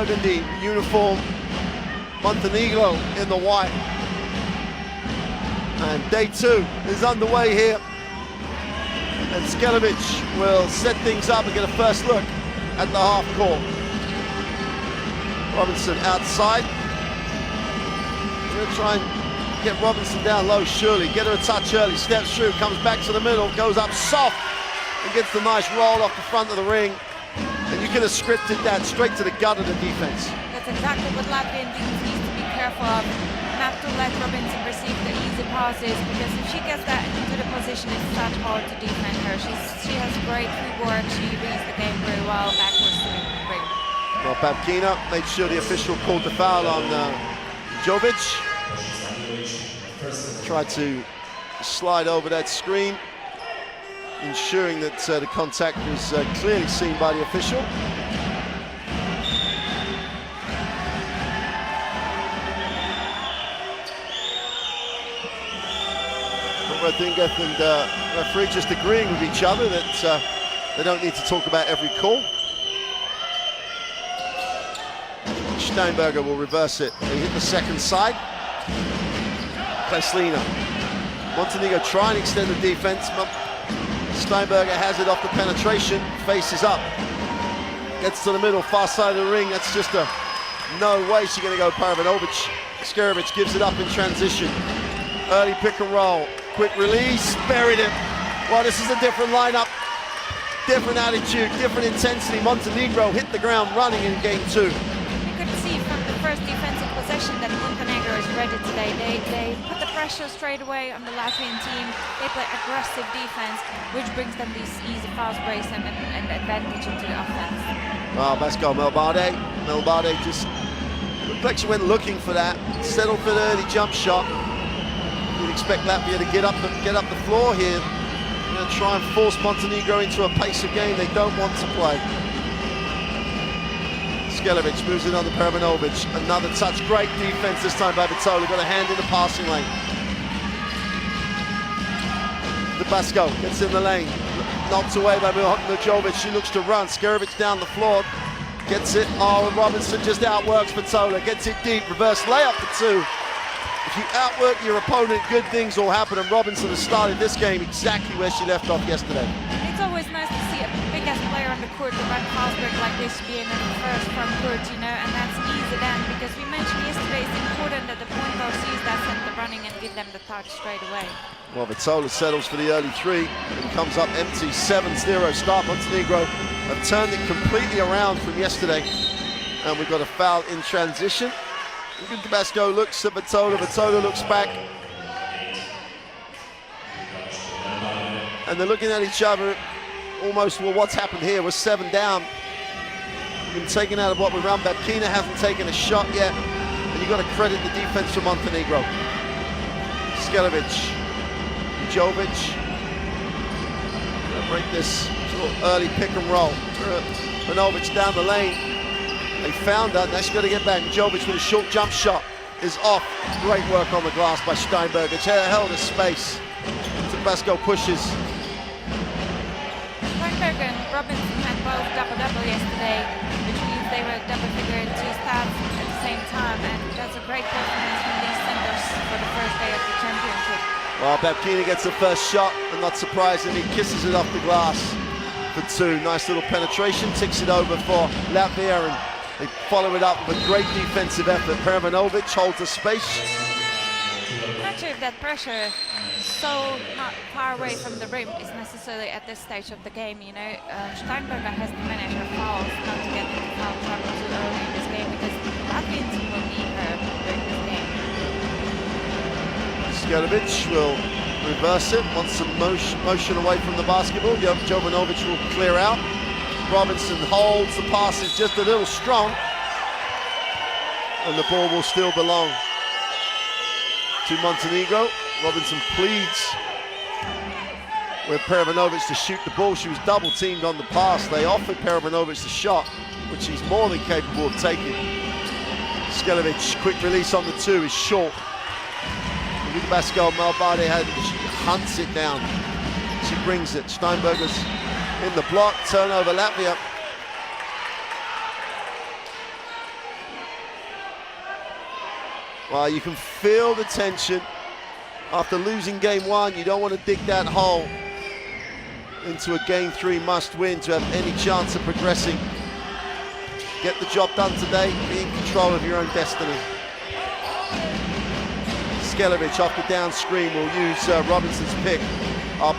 burgundy uniform, Montenegro in the white. And day 2 is underway here. And Skelevic will set things up and get a first look at the half court. Robinson outside. We're going to try and get Robinson down low, surely. Get her a touch early, steps through, comes back to the middle, goes up soft, and gets the nice roll off the front of the ring. And you could have scripted that straight to the gut of the defense. That's exactly what Latvian teams need to be careful of. Not to let Robinson receive the easy passes, because if she gets that into the position, it's such hard to defend her. She has great footwork, she reads the game very well, backwards to the ring. Well, Babkina made sure the official called the foul on Jovic. Tried to slide over that screen, ensuring that the contact was clearly seen by the official. Rodriguez and referee just agreeing with each other that they don't need to talk about every call. Steinberger will reverse it. They hit the second side. Kreslina. Montenegro try and extend the defense. Steinberger has it off the penetration, faces up. Gets to the middle, far side of the ring. That's just a no way she's going to go Parvanovic. Skelevic gives it up in transition. Early pick and roll. Quick release, buried him. Well, this is a different lineup, different attitude, different intensity. Montenegro hit the ground running in game 2. You could see from the first defensive possession that Montenegro is ready today. They put the pressure straight away on the Latvian team. They play aggressive defense, which brings them these easy fast breaks and advantage into the offense. Well, let's go Melbade. Melbade just looked like she went looking for that. Settled for the early jump shot. You'd expect Latvia to get up the floor here. They're going to try and force Montenegro into a pace of game they don't want to play. Skelevic moves it on to Parvanovic. Another touch, great defense this time by Vitola. Got a hand in the passing lane. Dabasco gets in the lane. Knocked away by Jovic. She looks to run. Skelevic down the floor. Gets it. Oh, and Robinson just outworks Vitola. Gets it deep. Reverse layup for 2. If you outwork your opponent, good things will happen, and Robinson has started this game exactly where she left off yesterday. It's always nice to see a big-ass player on the court to run fast break like this, being in the first front court, you know, and that's easy then, because we mentioned yesterday it's important that the point guard sees that center running and give them the touch straight away. Well, Vitola settles for the early 3 and comes up empty. 7-0 start. Montenegro have turned it completely around from yesterday, and we've got a foul in transition. Tabasco looks at Vitola, Vitola looks back. And they're looking at each other almost, well, what's happened here? We're 7 down. Been taken out of what we run. Babkina hasn't taken a shot yet. And you've got to credit the defense for Montenegro. Skelevic, Jovic. Gonna break this little early pick and roll. Manovic down the lane. They found her, now she's got to get back. Jovic with a short jump shot is off. Great work on the glass by Steinberger. It's held a space. Tabasco pushes. Steinberger and Robinson had both double-double yesterday, which means they were double-figure in 2 stats at the same time, and that's a great performance from these centers for the first day of the championship. Well, Babkina gets the first shot, and not surprisingly, kisses it off the glass for 2. Nice little penetration, ticks it over for Latvia, and they follow it up with a great defensive effort. Parvanovic holds the space. I'm not sure if that pressure so not far away from the rim is necessarily at this stage of the game, you know. Steinberger has to manage her fouls, not to get into foul trouble too early in this game, because the Latvian team will need her during this game. Skelevic will reverse it, wants some motion away from the basketball. Jovanovic will clear out. Robinson holds, the pass is just a little strong, and the ball will still belong to Montenegro. Robinson pleads with Parvanovic to shoot the ball. She was double teamed on the pass. They offered Parvanovic the shot, which he's more than capable of taking. Skelevic, quick release on the 2 is short. Pascal Malbade hunts it down. She brings it. Steinberger's in the block, turnover Latvia. Well, you can feel the tension. After losing game 1, you don't want to dig that hole into a game 3 must-win to have any chance of progressing. Get the job done today, be in control of your own destiny. Skelevic off the down screen will use Robinson's pick.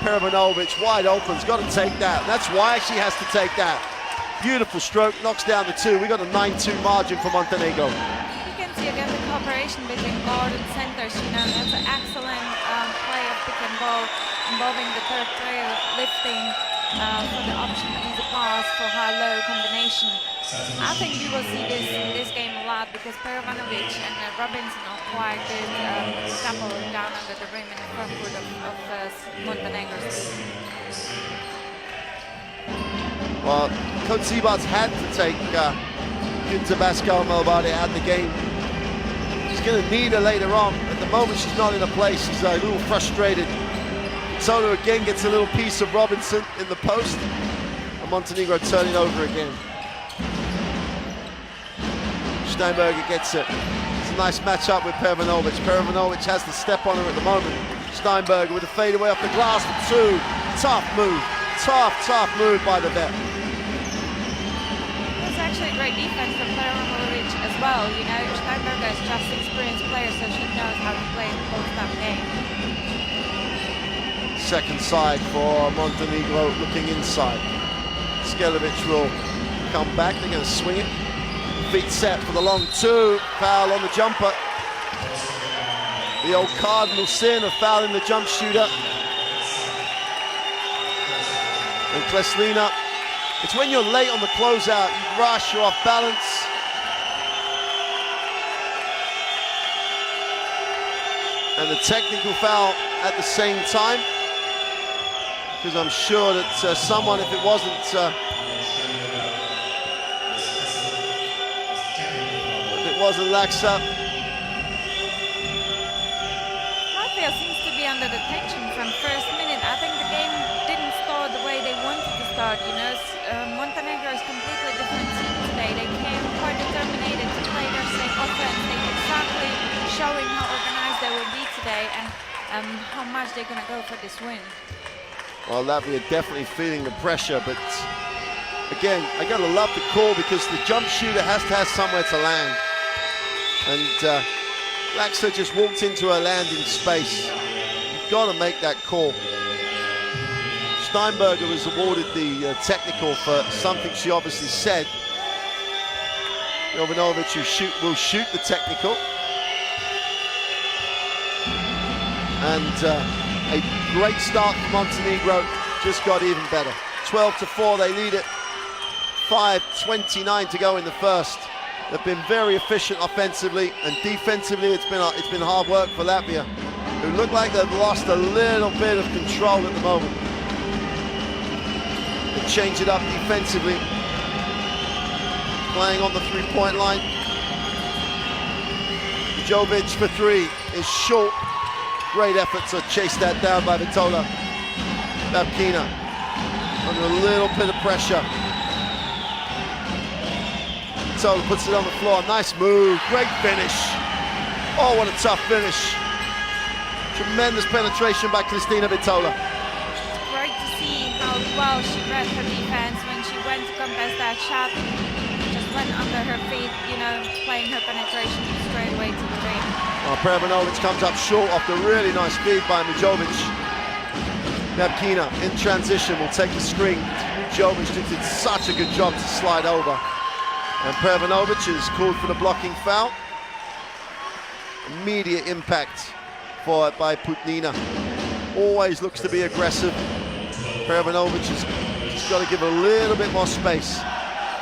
Perovanovic wide open, has got to take that. That's why she has to take that. Beautiful stroke, knocks down the 2. We got a 9-2 margin for Montenegro. You can see again the cooperation between guard and centers. You know, that's an excellent play of pick and roll involving the third player lifting for the option easy pass for high-low combination. I think you will see this game a lot because Perovanovic and Robinson are quite good couple down under the rim in the front foot of Montenegro's team. Well, Coach ZIBARTS had to take Tabasco Malbade out of the game. She's going to need her later on. At the moment, she's not in a place. She's a little frustrated. Soto again gets a little piece of Robinson in the post. And Montenegro turning over again. Steinberger gets it. It's a nice matchup with Perovanovic. Perovanovic has the step on her at the moment. Steinberger with a fadeaway off the glass for 2. Tough move. Tough move by the vet. It's actually a great defense from Perovanovic as well. You know, Steinberger is just an experienced player, so she knows how to play the post-up game. Second side for Montenegro, looking inside. Skelevic will come back. They're going to swing it. Feet set for the long 2. Foul on the jumper. The old cardinal sin of fouling the jump shooter. And Kleslina, it's when you're late on the closeout, you rush, you're off balance. And the technical foul at the same time. Because I'm sure that someone, if it wasn't Laxa. Latvia seems to be under the tension from first minute. I think the game didn't start the way they wanted to start. You know, Montenegro is completely different team today. They came quite determined to play their same offense. They're exactly showing how organized they will be today and how much they're going to go for this win. Well, Latvia definitely feeling the pressure, but again, I gotta love the call because the jump shooter has to have somewhere to land. And Laxa just walked into her landing space. You've got to make that call. Steinberger was awarded the technical for something she obviously said. Jovanovic will shoot the technical. And a great start for Montenegro, just got even better. 12-4, they lead it. 5:29 to go in the first. They've been very efficient offensively and defensively. It's been hard work for Latvia, who look like they've lost a little bit of control at the moment. They change it up defensively, playing on the three-point line. Jovic for 3 is short. Great effort to chase that down by Vitola. Babkina under a little bit of pressure. Vitola puts it on the floor. Nice move. Great finish. Oh, what a tough finish. Tremendous penetration by Kristina Vitola. Great to see how well she read her defense when she went to contest that shot. Just went under her feet, you know, playing her penetration straight away to the ring. Well, Perovanovic comes up short off the really nice feed by Mujovic. Babkina in transition will take the screen. Mujovic did such a good job to slide over. And Perovanovic is called for the blocking foul. Immediate impact for it by Putnina. Always looks to be aggressive. Perovanovic has just got to give a little bit more space.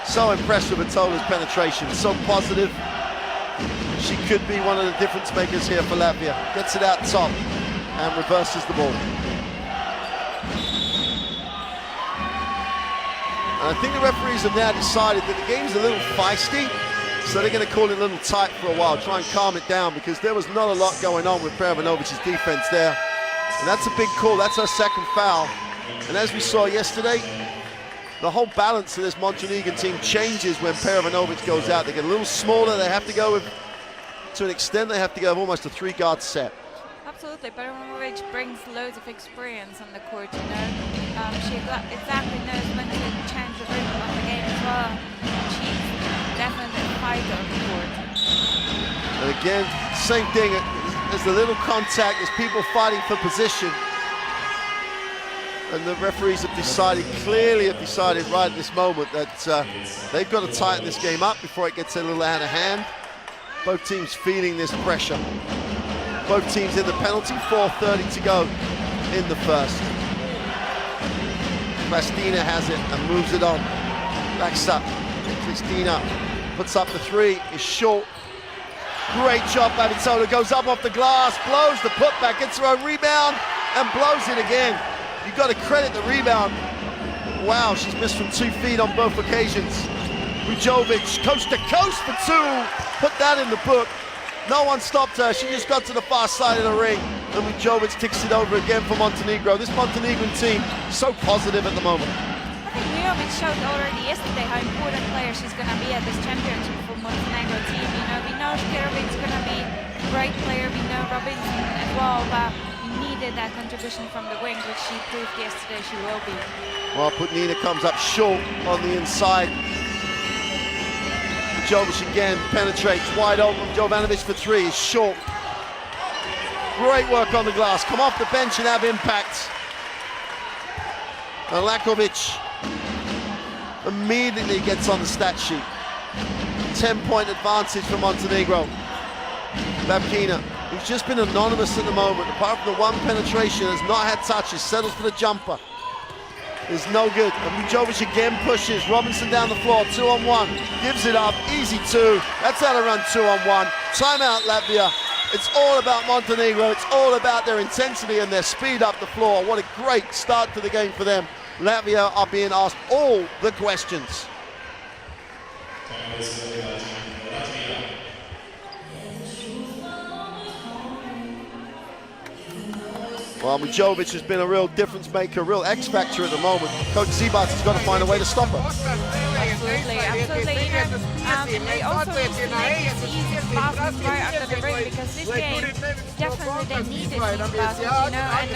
So impressed with Vitola's penetration, so positive. She could be one of the difference makers here for Latvia. Gets it out top and reverses the ball. And I think the referees have now decided that the game's a little feisty, so they're going to call it a little tight for a while, try and calm it down, because there was not a lot going on with Perovanovic's defense there. And that's a big call. That's her second foul. And as we saw yesterday, the whole balance of this Montenegrin team changes when Perovanovic goes out. They get a little smaller. They have to go with to an extent, they have to have almost a 3-guard set. Absolutely, but Ibrahimovic brings loads of experience on the court, you know. She exactly knows when to change the rhythm of the game as well. She's definitely a fighter on the court. And again, same thing, there's a little contact, there's people fighting for position. And the referees have decided, clearly have decided right at this moment that they've got to tighten this game up before it gets a little out of hand. Both teams feeling this pressure. Both teams in the penalty, 4:30 to go in the first. Christina has it and moves it on. Backs up. Christina puts up the 3, is short. Great job, Babitola goes up off the glass, blows the putback, gets her own rebound and blows it again. You've got to credit the rebound. Wow, she's missed from 2 feet on both occasions. Vujovic, coast to coast for 2. Put that in the book. No one stopped her. She just got to the far side of the ring. And Vujovic ticks it over again for Montenegro. This Montenegrin team, so positive at the moment. I think Vujovic showed already yesterday how important player she's going to be at this championship for Montenegro team. You know, we know Škerović's going to be a great player. We know Robinson as well, but we needed that contribution from the wing, which she proved yesterday she will be. Well, Putnina comes up short on the inside. Vujovic again penetrates wide open. Jovanovic for 3 is short. Great work on the glass. Come off the bench and have impact. And Lakovic immediately gets on the stat sheet. 10-point advantage for Montenegro. Babkina, who's just been anonymous at the moment, apart from the 1 penetration, has not had touches, settles for the jumper. Is no good. And Vujovic again pushes. Robinson down the floor, 2-on-1. Gives it up, easy 2. That's how to run 2-on-1. Timeout Latvia. It's all about Montenegro. It's all about their intensity and their speed up the floor. What a great start to the game for them. Latvia are being asked all the questions. Well, Vujovic has been a real difference maker, a real X factor at the moment. Coach ZIBARTS has got to find a way to stop her. Absolutely, absolutely. They also need to make it easier baskets right under the ring, because this game definitely they needed these baskets, you know. And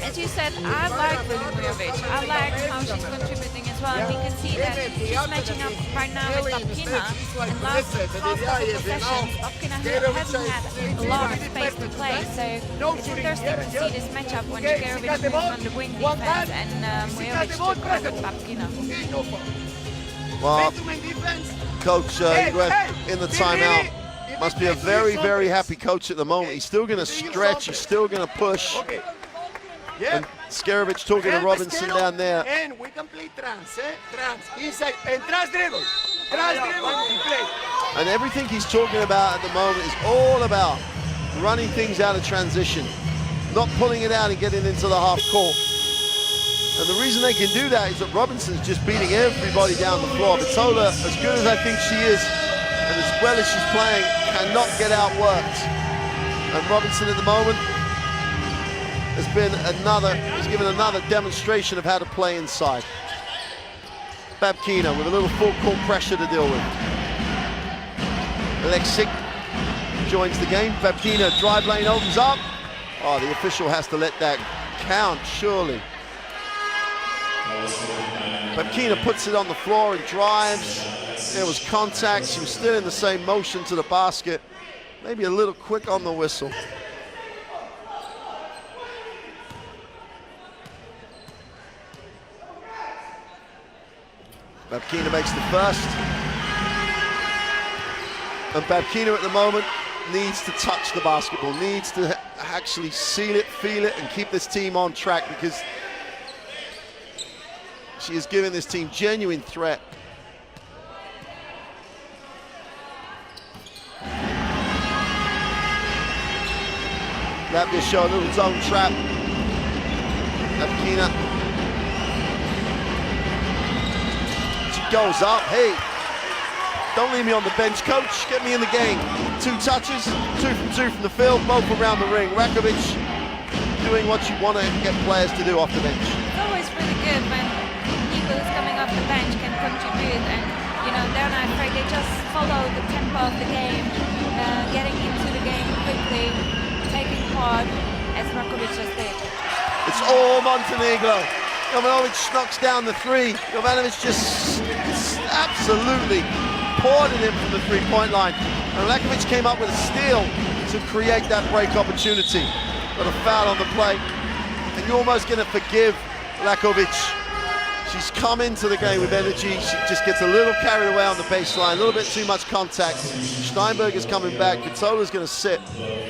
as you said, I like Vujovic. I like how she's contributing as well. And we can see that she's matching up right now with Babkina. And last half of the possession, Babkina hasn't had a lot of space to play. So it's interesting to see this matchup when Škerović moves on the wing defense and Vujovic took over Babkina. Well, Coach in the timeout must be a very, very happy coach at the moment. He's still going to stretch, he's still going to push. And Škerović talking to Robinson down there. And we can play trans, inside, and trans dribble, play. And everything he's talking about at the moment is all about running things out of transition, not pulling it out and getting into the half court. And the reason they can do that is that Robinson's just beating everybody down the floor. Bitola, as good as I think she is, and as well as she's playing, cannot get outworked. And Robinson at the moment has given another demonstration of how to play inside. Babkina with a little full court pressure to deal with. Aleksik joins the game. Babkina, drive lane opens up. Oh, the official has to let that count, surely. Babkina puts it on the floor and drives. There was contact. She was still in the same motion to the basket. Maybe a little quick on the whistle. Babkina makes the first. And Babkina at the moment needs to touch the basketball, needs to actually seal it, feel it, and keep this team on track, because she is giving this team genuine threat. Latvia show a little zone trap. Babkina. She goes up. Hey, don't leave me on the bench, coach. Get me in the game. 2 touches, 2 from 2 from the field, both around the ring. Rakovic doing what you want to get players to do off the bench. It's always really good when people who's coming off the bench can contribute, and you know, they're not afraid. They just follow the tempo of the game. way, taking part as Rakovic just did. It's all Montenegro. Jovanovic knocks down the three. Jovanovic just absolutely poured it in from the three-point line. And Lakovic came up with a steal to create that break opportunity. Got a foul on the play. And you're almost going to forgive Lakovic. She's come into the game with energy. She just gets a little carried away on the baseline, a little bit too much contact. Steinberger's coming back. Vitola's going to sit. You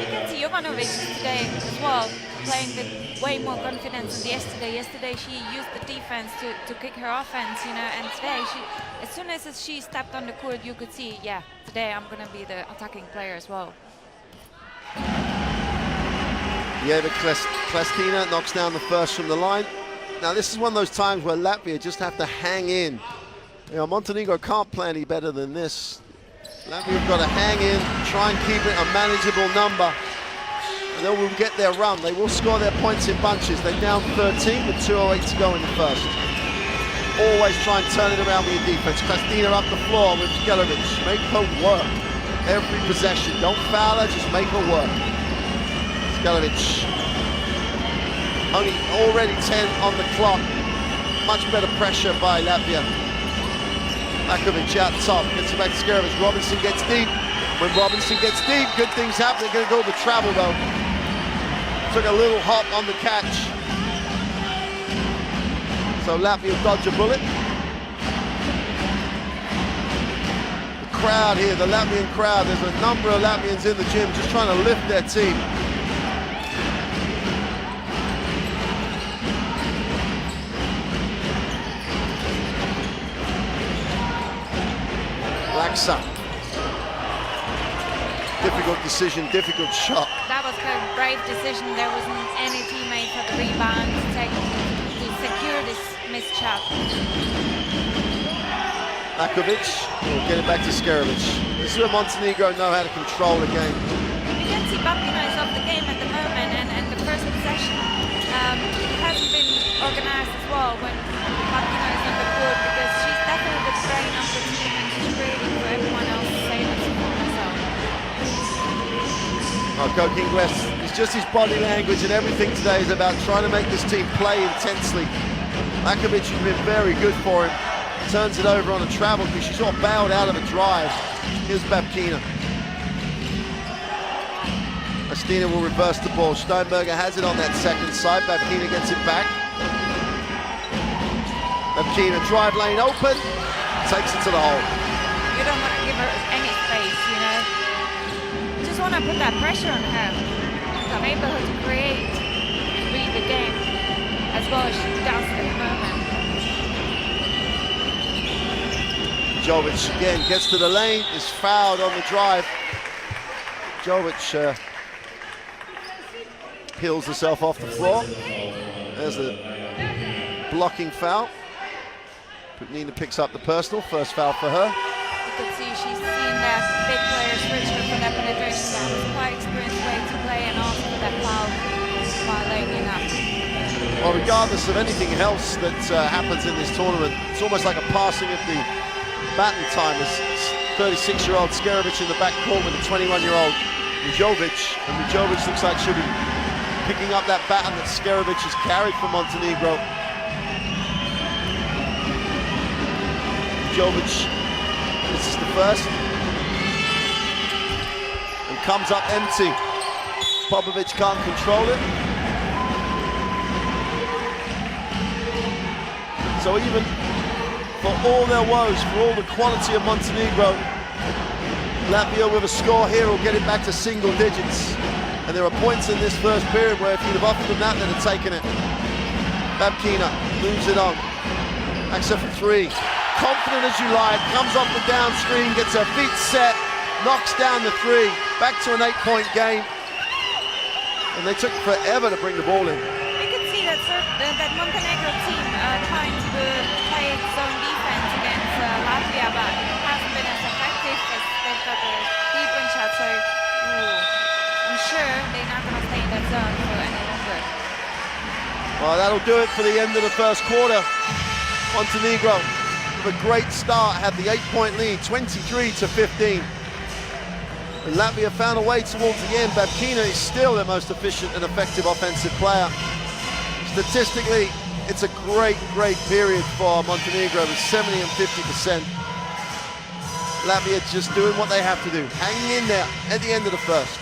can see Jovanovic today as well, playing with way more confidence than yesterday. Yesterday she used the defense to kick her offense, you know, and today as soon as she stepped on the court, you could see, yeah, today I'm going to be the attacking player as well. Yeah, but Klestina knocks down the first from the line. Now this is one of those times where Latvia just have to hang in. You know, Montenegro can't play any better than this. Latvia have got to hang in, try and keep it a manageable number, and they will get their run. They will score their points in bunches. They're down 13 with 2:08 to go in the first. Always try and turn it around with your defense. Klestina up the floor with Skelevic. Make her work every possession. Don't foul her, just make her work. Skelevic, only already 10 on the clock. Much better pressure by Latvia. Lakovic out top, gets it back to Skelevic. Robinson gets deep. When Robinson gets deep, good things happen. They're going to go to travel though. Took a little hop on the catch. So Latvia dodge a bullet. The crowd here, the Latvian crowd, there's a number of Latvians in the gym just trying to lift their team. Laksa. Difficult decision, difficult shot. That was a brave decision. There wasn't any teammate for the rebound to secure this missed shot. Lakovic will get it back to Skelevic. This is where Montenegro know how to control the game. You can see Babkina is off the game at the moment, and the first possession hasn't been organized as well when Babkina is on the court, because she's definitely the brain of the team and she's creating for everyone else the same as herself. Coach Ingles, it's just his body language and everything today is about trying to make this team play intensely. Lakovic has been very good for him. Turns it over on a travel because she's sort of bailed out of a drive. Here's Babkina. Klestina will reverse the ball. Steinberger has it on that second side. Babkina gets it back. Babkina, drive lane open, takes it to the hole. You don't want to give her any space, you know. You just want to put that pressure on her. Enable her to create and read the game as well as she does at the moment. Jovic again gets to the lane, is fouled on the drive. Jovic peels herself off the floor. There's the blocking foul. Nina picks up the personal, first foul for her. You could see she's seen that big players reach her for that penetration. That was quite experienced way to play, and also for that foul while laying it up. Well, regardless of anything else that happens in this tournament, it's almost like a passing of the baton time as 36-year-old Skelevic in the backcourt with a 21-year-old Mujovic. And Mujovic looks like she'll be picking up that baton that Skelevic has carried for Montenegro. Jovic, this is the first, and comes up empty. Popovic can't control it. So even for all their woes, for all the quality of Montenegro, Latvia with a score here will get it back to single digits. And there are points in this first period where if you'd have offered them that, they'd have taken it. Babkina moves it on. Aksa for three. Confident as you like, comes off the down screen, gets her feet set, knocks down the three. Back to an 8-point game. And they took forever to bring the ball in. You can see that that Montenegro team trying to play its own defense against Latvia, but it hasn't been as effective as they've got the deep-range shot. So I'm sure they're not going to stay in that zone for any longer. Well, that'll do it for the end of the first quarter. Montenegro, with a great start, had the 8-point lead, 23-15. And Latvia found a way towards the end. Babkina is still their most efficient and effective offensive player. Statistically, it's a great, great period for Montenegro with 70 and 50%. Latvia just doing what they have to do, hanging in there at the end of the first.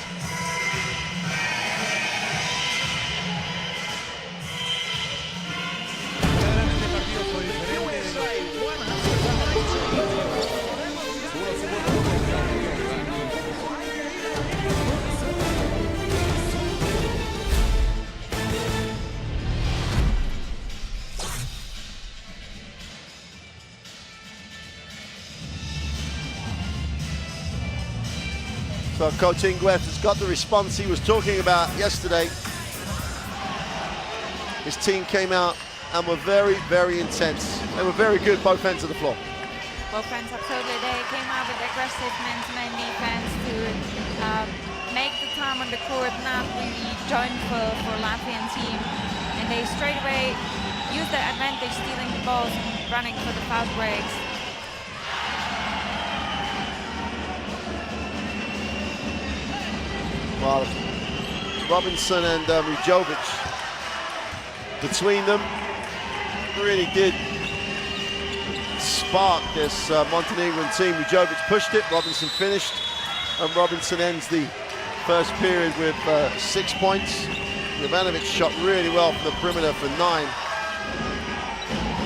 So Coach Ingweth has got the response he was talking about yesterday. His team came out and were very, very intense. They were very good both ends of the floor. Both ends, absolutely. They came out with aggressive man-to-man defense to make the time on the court not really joyful for Latvian team. And they straight away used their advantage, stealing the balls and running for the fast breaks. Well, Robinson and Mujovic, between them, really did spark this Montenegrin team. Mujovic pushed it, Robinson finished, and Robinson ends the first period with 6 points. Jovanovic shot really well from the perimeter for 9.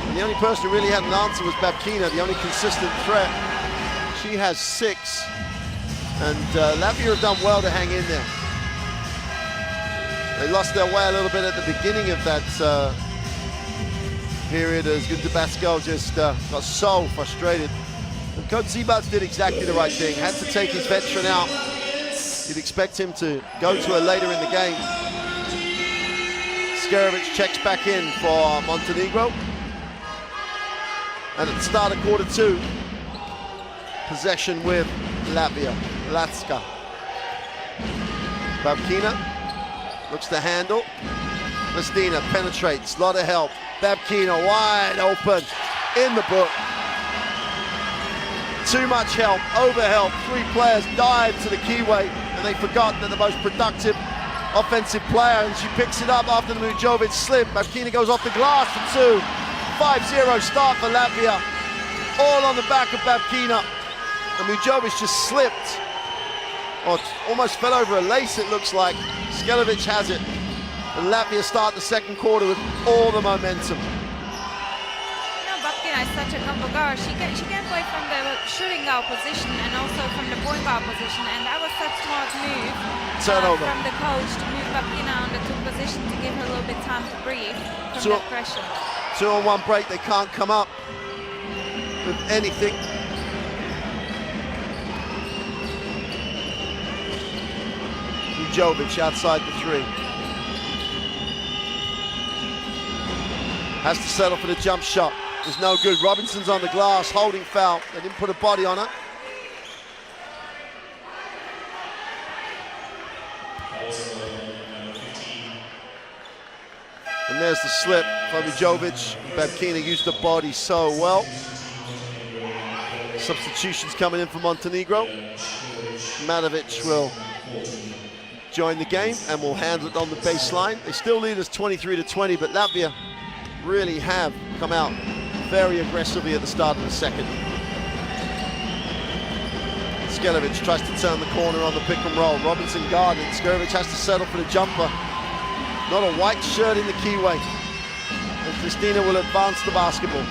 And the only person who really had an answer was Babkina, the only consistent threat. She has 6. And Latvia have done well to hang in there. They lost their way a little bit at the beginning of that period as Gunter just got so frustrated. And Coach ZIBARTS did exactly the right thing. Had to take his veteran out. You'd expect him to go to her later in the game. Skerovic checks back in for Montenegro. And at the start of quarter 2, possession with Latvia. Latska. Babkina looks to handle. Mestina penetrates, a lot of help. Babkina wide open, in the book. Too much help, over help. 3 players dive to the keyway, and they forgot that the most productive offensive player, and she picks it up after the Mujovic slip. Babkina goes off the glass for 2. 5-0 start for Latvia. All on the back of Babkina. And Mujovic just slipped, or almost fell over a lace, it looks like. Skelovic has it. And Latvia start the second quarter with all the momentum. Babkina is such a combo guard. She can play from the shooting guard position and also from the point guard position, and that was such a smart move from the coach to move Babkina on the 2 position to give her a little bit time to breathe from that pressure. 2-on-1 break, they can't come up with anything. Mujovic outside the 3. Has to settle for the jump shot. It's no good. Robinson's on the glass, holding foul. They didn't put a body on her. And there's the slip from Mujovic. Babkina used the body so well. Substitutions coming in for Montenegro. Matovic will join the game and will handle it on the baseline. They still lead us 23-20, but Latvia really have come out very aggressively at the start of the second. Skelovic tries to turn the corner on the pick and roll. Robinson guarded. Skelovic has to settle for the jumper. Not a white shirt in the keyway. And Christina will advance the basketball.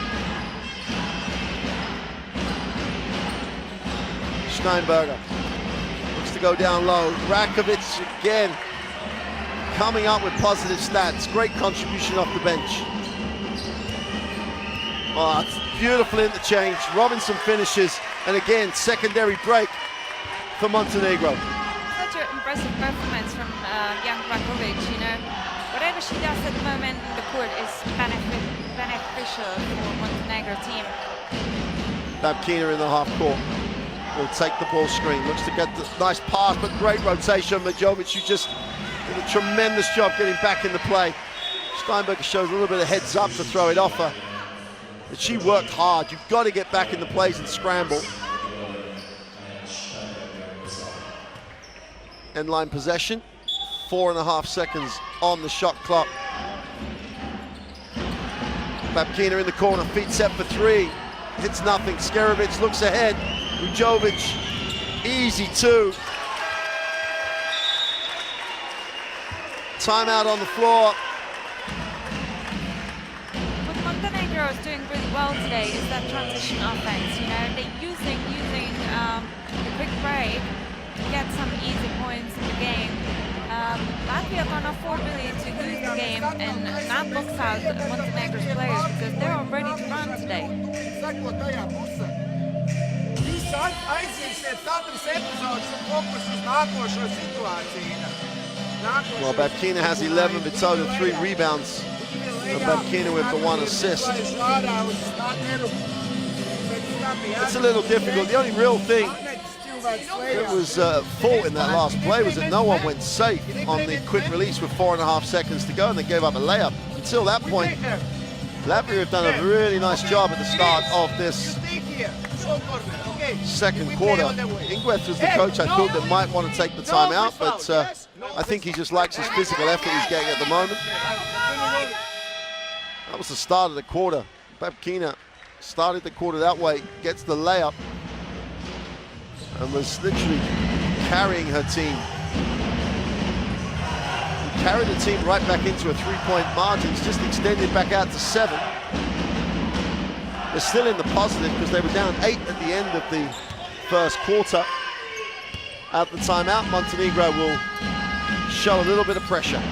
Steinberger looks to go down low. Rakovic again coming up with positive stats. Great contribution off the bench. Oh, it's beautiful interchange. Robinson finishes, and again, secondary break for Montenegro. Such an impressive performance from young Rakovic, you know. Whatever she does at the moment in the court is beneficial for Montenegro team. Babkina in the half court will take the ball screen. Looks to get the nice pass, but great rotation. Mujovic, who just did a tremendous job getting back in the play. Steinberger shows a little bit of heads up to throw it off her. But she worked hard. You've got to get back in the plays and scramble. end line possession. 4.5 seconds on the shot clock. Babkina in the corner, feet set for three. Hits nothing. Skerovic looks ahead. Ujovic, easy two. Timeout on the floor. What Montenegro is doing really well today is that transition offense. You know, they're using the quick break to get some easy points in the game. Latvia can afford really to lose the game and not box out Montenegro's players because they're all ready to run today. Well, Babkina has 11, Vitola 3 rebounds. And Babkina with the 1 assist. It's a little difficult. The only real thing that was fault in that last play was that no one went safe on the quick release with 4.5 seconds to go, and they gave up a layup. Until that point, Latvia have done a really nice job at the start of this second quarter. Ingweth was the coach I thought that might want to take the timeout, but I think he just likes his physical effort he's getting at the moment. That was the start of the quarter. Babkina started the quarter that way, gets the layup, and was literally carrying her team. He carried the team right back into a 3-point margin. It's just extended back out to 7. They're still in the positive because they were down 8 at the end of the first quarter. At the timeout, Montenegro will show a little bit of pressure.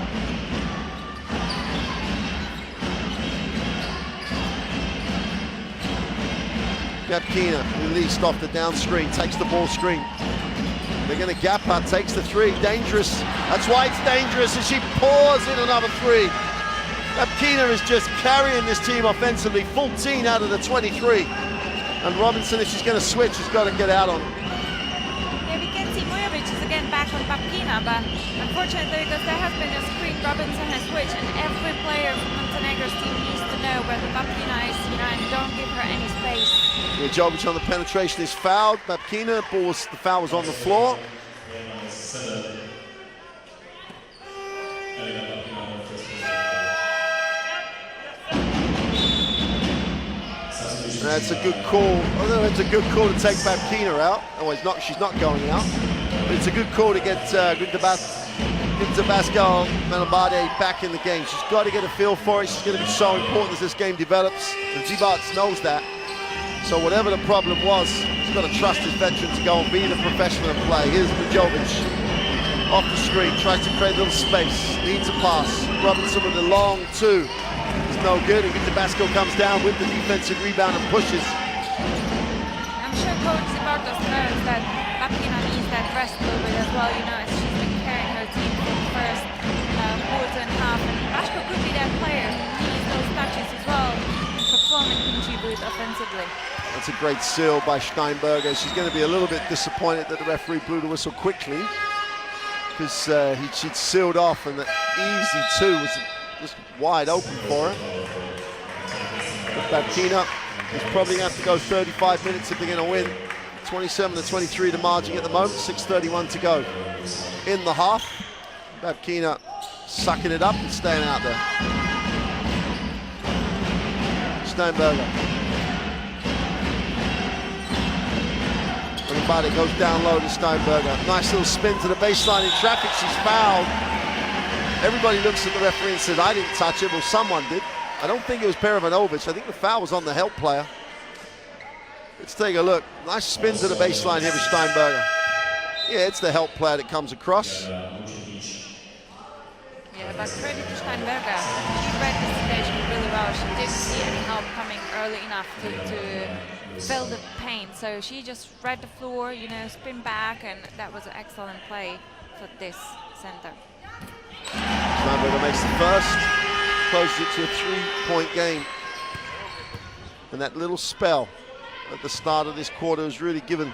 Babkina released off the down screen, takes the ball screen. They're going to gap her, takes the 3, dangerous. That's why it's dangerous, and she pours in another 3. Babkina is just carrying this team offensively, 14 out of the 23. And Robinson, if she's going to switch, has got to get out on it. Yeah, we can see Mujovic is again back on Babkina, but unfortunately, because there has been a screen, Robinson has switched, and every player from Montenegro's team needs to know where the Babkina is, you know, and don't give her any space. Ujovic on the penetration is fouled. Babkina, the foul was on the floor. That's a good call. Although it's a good call to take Babkina out. Oh, she's not going out. But it's a good call to get Tabasco Manabade back in the game. She's got to get a feel for it. She's going to be so important as this game develops. And ZIBARTS knows that. So whatever the problem was, he's got to trust his veteran to go and be the professional and play. Here's Ujovic off the screen, tries to create a little space, needs a pass. Robinson with a long 2. It's no good, and Tabasco comes down with the defensive rebound and pushes. I'm sure Coach ZIBARTS knows that Babkina needs that rest a little bit as well, you know, as she's been carrying her team for the first quarter and a half. And Bashko could be that player who needs those touches as well to perform and contribute offensively. That's a great seal by Steinberger. She's going to be a little bit disappointed that the referee blew the whistle quickly, because she'd sealed off, and the easy 2 was just wide open for her. But Babkina is probably going to have to go 35 minutes if they're going to win. 27-23 the margin at the moment, 6:31 to go in the half. Babkina sucking it up and staying out there. Steinberger. Manabade goes down low to Steinberger. Nice little spin to the baseline in traffic. She's fouled. Everybody looks at the referee and says, I didn't touch it. Well, someone did. I don't think it was Perovanovic. I think the foul was on the help player. Let's take a look. Nice spin to the baseline here with Steinberger. Yeah, it's the help player that comes across. Yeah, but credit to Steinberger. She read the situation really well. She didn't see any help coming early enough to feel the pain. So she just read the floor, you know, spin back, and that was an excellent play for this center. Steinberger makes the first, closes it to a 3-point game. And that little spell at the start of this quarter has really given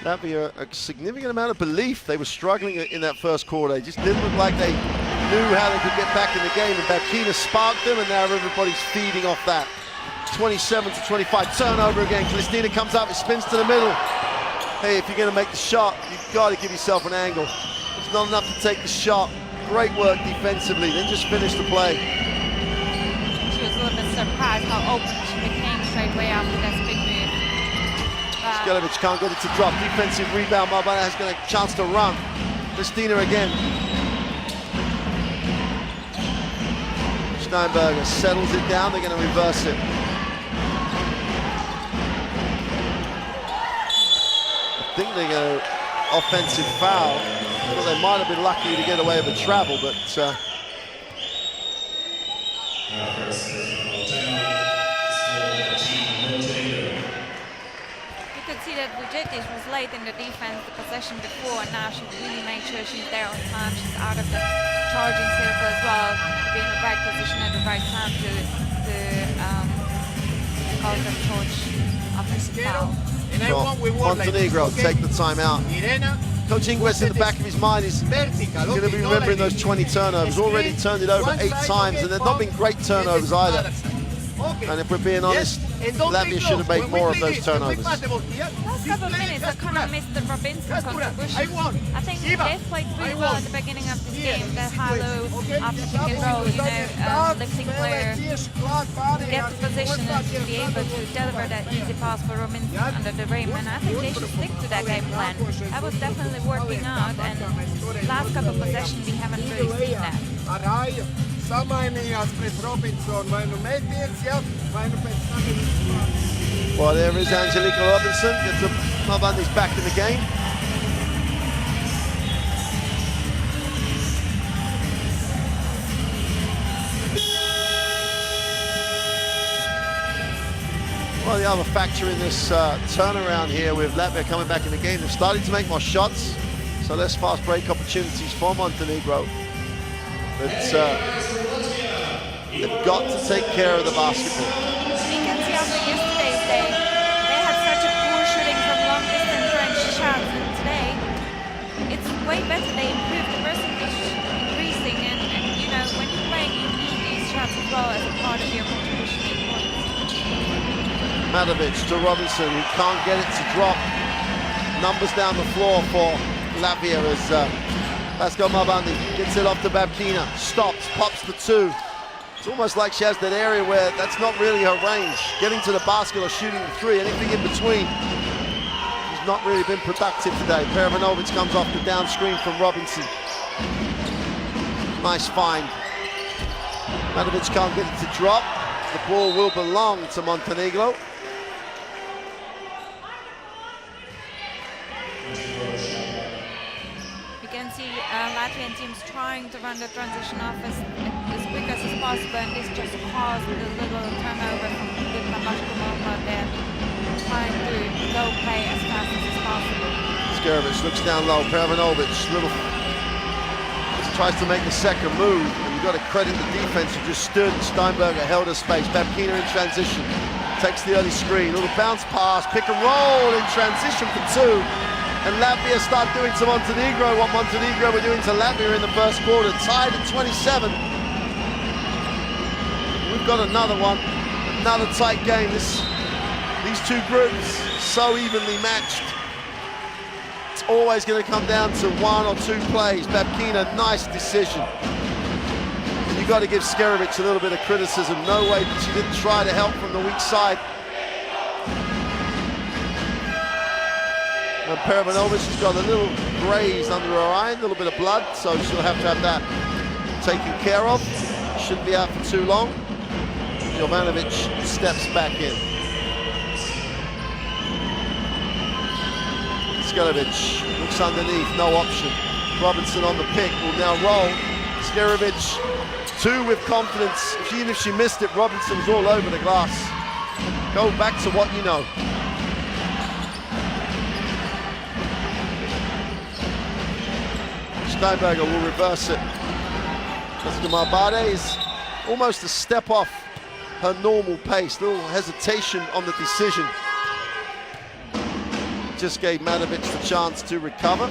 Latvia a significant amount of belief. They were struggling in that first quarter. They just didn't look like they knew how they could get back in the game, and Babkina sparked them, and now everybody's feeding off that. 27-25, turnover again. Kristina comes up, it spins to the middle. Hey, if you're going to make the shot, you've got to give yourself an angle. not enough to take the shot. Great work defensively, then just finish the play. She was a little bit surprised how open she became straight away after that spin move. Skelevic can't get it to drop. Defensive rebound. Marbana has got a chance to run. Christina again. Steinberger settles it down. They're going to reverse it. I think they're going to offensive foul. Well, they might have been lucky to get away with a travel, but you could see that Vujetic was late in the defense, the possession before, and now she really made sure she's there on time. She's out of the charging circle as well, to be in the right position at the right time to cause the torch offensive foul. Montenegro take the timeout. Coach Ingves in the back of his mind is going to be remembering those 20 turnovers. Already turned it over 8 times, and they've not been great turnovers either. And if we're being honest, Latvia should have made more of those turnovers. Last couple of minutes, I kind of missed the Robinson contribution. I think they've played really well at the beginning of this game. The high-low after pick and roll, you know, lifting player, get the position and to be able to deliver that easy pass for Robinson under the rim. And I think they should stick to that game plan. That was definitely working out. And last couple of possessions, we haven't really seen that. Well, there is Angelica Robinson. Gets the Malbandi's back in the game. Well, the other factor in this turnaround here with Latvia coming back in the game, they've started to make more shots, so less fast break opportunities for Montenegro. But they've got to take care of the basketball. You can see after yesterday's day, they had such a poor shooting from long distance range shots, and today it's way better. They improved the percentage increasing, and you know, when you're playing, you need these shots as well as a part of your contribution in points. Matovic to Robinson, who can't get it to drop. Numbers down the floor for Latvia as Pascal Marbandi gets it off to Babkina, stops, pops the 2. It's almost like she has that area where that's not really her range. Getting to the basket or shooting the 3, anything in between. She's not really been productive today. Perovanovic comes off the down screen from Robinson. Nice find. Matovic can't get it to drop. The ball will belong to Montenegro. Latvian teams trying to run the transition off as quick as possible, and this just caused a little turnover from Vidma Bashkumova there, trying to go play as fast as possible. Skjerovic looks down low, Perovanovic tries to make the second move, and you've got to credit the defense who just stood. Steinberger held her space. Babkina in transition, takes the early screen, little bounce pass, pick and roll in transition for 2. And Latvia start doing to Montenegro what Montenegro were doing to Latvia in the first quarter, tied at 27. We've got another one, another tight game. These two groups so evenly matched. It's always going to come down to 1 or 2 plays. Babkina, nice decision. And you've got to give Skjerovic a little bit of criticism. No way that she didn't try to help from the weak side. And Perovanovic has got a little graze under her eye, a little bit of blood, so she'll have to have that taken care of. Shouldn't be out for too long. Jovanovic steps back in. Skjerovic looks underneath, no option. Robinson on the pick, will now roll. Skjerovic, 2 with confidence. Even if she missed it, Robinson was all over the glass. Go back to what you know. Steinberger will reverse it. Jessica Marbade is almost a step off her normal pace. Little hesitation on the decision. Just gave Matovic the chance to recover.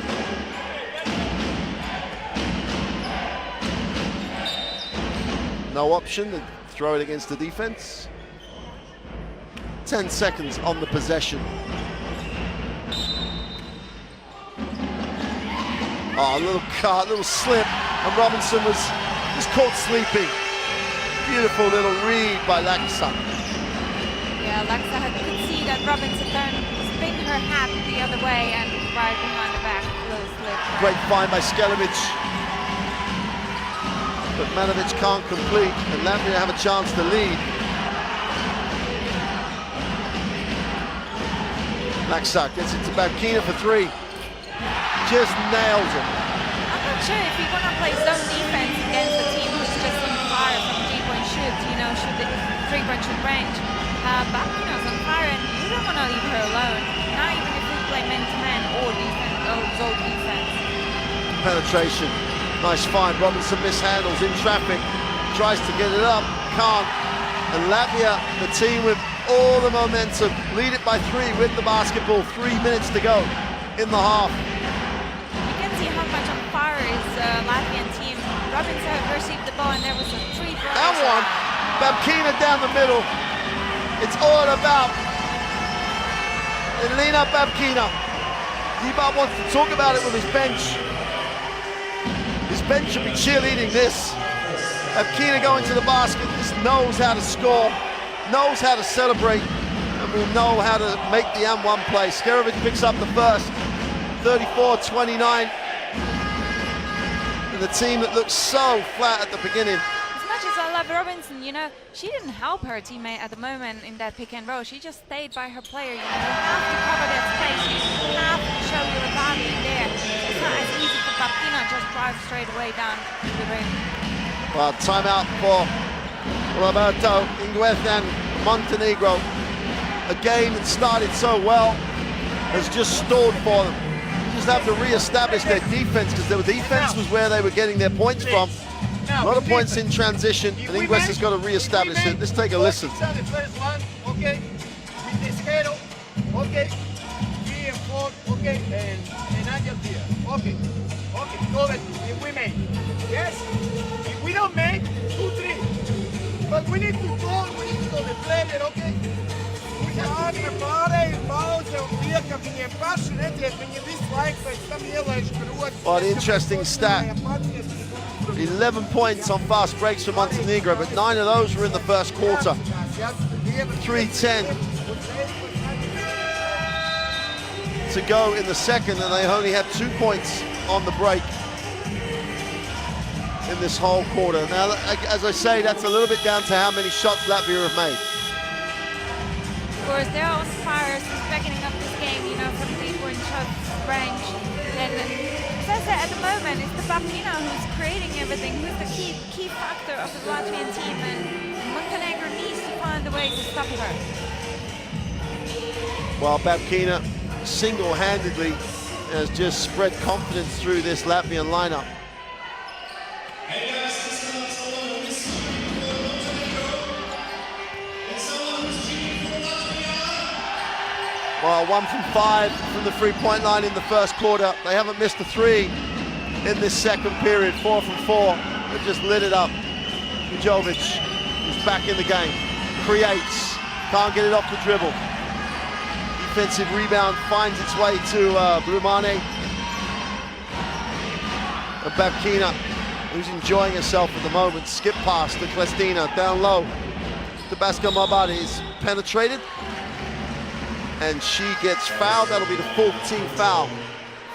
No option to throw it against the defense. 10 seconds on the possession. Oh, a little cut, a little slip, and Robinson was just caught sleeping. Beautiful little read by Laksa. Yeah, Laksa could see that Robinson spin her hat the other way and right behind the back, little slip. Great find by Skelevic. But Manovic can't complete, and Latvia have a chance to lead. Laksa gets it to Babkina for three. Just nails it. I'm not sure if you want to play zone defense against a team who's just on fire from three-point shoot, you know, shoot the three-point shoot range. Babkina's on fire and you don't want to leave her alone. Not even if we play man-to-man or defense, or zone defense. Penetration. Nice find. Robinson mishandles in traffic. Tries to get it up. Can't. And Latvia, the team with all the momentum, lead it by 3 with the basketball. 3 minutes to go in the half. You can see how much on fire is Latvian team. Robinson received the ball and there was a three-point. And one. Babkina down the middle. It's all about Elena Babkina. Zibart wants to talk about it with his bench. His bench should be cheerleading this. Babkina going to the basket, just knows how to score, knows how to celebrate, and will know how to make the M1 play. Skelevic picks up the first, 34-29. And the team that looked so flat at the beginning. As much as I love Robinson, you know, she didn't help her teammate at the moment in that pick and roll. She just stayed by her player. You know, you have to cover that space. You have to show your body in there. It's not as easy for Babkina just drive straight away down to the rim. Well, timeout for Roberto Inguez and Montenegro. A game that started so well has just stalled for them. They just have to re-establish their defense, because their defense was where they were getting their points from. A lot of points in transition, and Inguez has got to re-establish it. Let's take a listen. The first one, okay, with the zero, okay, 3 and 4, okay, and Angel here, okay, cover if we make, yes, if we don't make, 2-3, but we need to go, we need to go the player, okay. Well, the interesting stat, 11 points on fast breaks for Montenegro, but 9 of those were in the first quarter. 3:10 to go in the second, and they only had 2 points on the break in this whole quarter. Now, as I say, that's a little bit down to how many shots Latvia have made. Of course, they're on fire, picking up this game, you know, from three-point shot range. And as I said, at the moment, it's the Babkina who's creating everything, who's the key factor of the Latvian team, and Montenegro needs to find a way to stop her. Well, Babkina single-handedly has just spread confidence through this Latvian lineup. Well, 1 from 5 from the three-point line in the first quarter. They haven't missed a 3 in this second period. 4 from 4. They've just lit it up. Jovic is back in the game. Creates. Can't get it off the dribble. Defensive rebound finds its way to Brumane. And Babkina, who's enjoying herself at the moment. Skip pass to Klestina. Down low. Tabasco Mabadi is penetrated. And she gets fouled. That'll be the 14th foul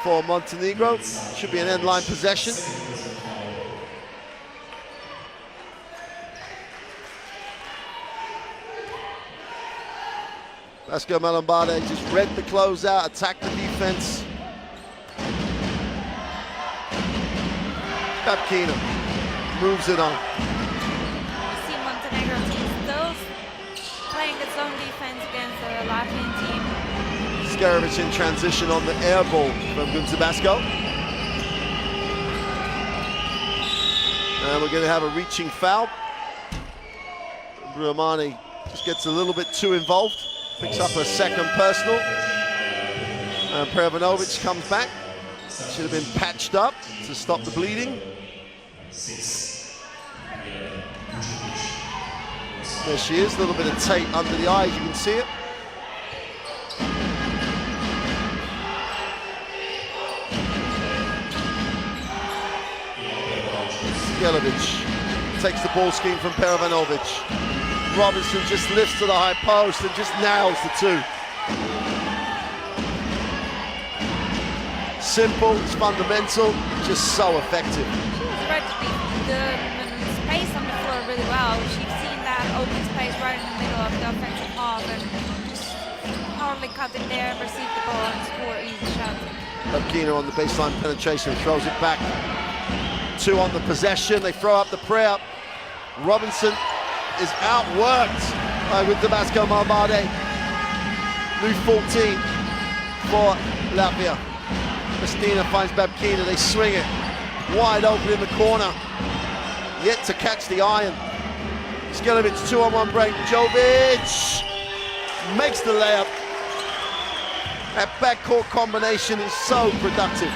for Montenegro. Should be an end-line possession. Vasco Malambade just read the closeout, attacked the defense. Babkina moves it on. You see Montenegro team still playing its own defense against the Latvian team. Skelevic in transition on the air ball from Gunzabasco. And we're going to have a reaching foul. Brumane just gets a little bit too involved. Picks up a second personal. And Prevanovic comes back. Should have been patched up to stop the bleeding. There she is, a little bit of tape under the eyes, you can see it. Skelevic takes the ball scheme from Perovanovic. Robinson just lifts to the high post and just nails the two. Simple, it's fundamental, just so effective. She's read the space on the floor really well. She's seen that open space right in the middle of the offensive half and just hardly cut in there, receive the ball and score easy shots. Babkina on the baseline penetration, throws it back. 2 on the possession, they throw up the prayer. Robinson is outworked with Damasco Malbade. New 14 for Latvia. Kristina finds Babkina, they swing it wide open in the corner. Yet to catch the iron. Skelevic 2-on-1 break. Jovic makes the layup. That backcourt combination is so productive.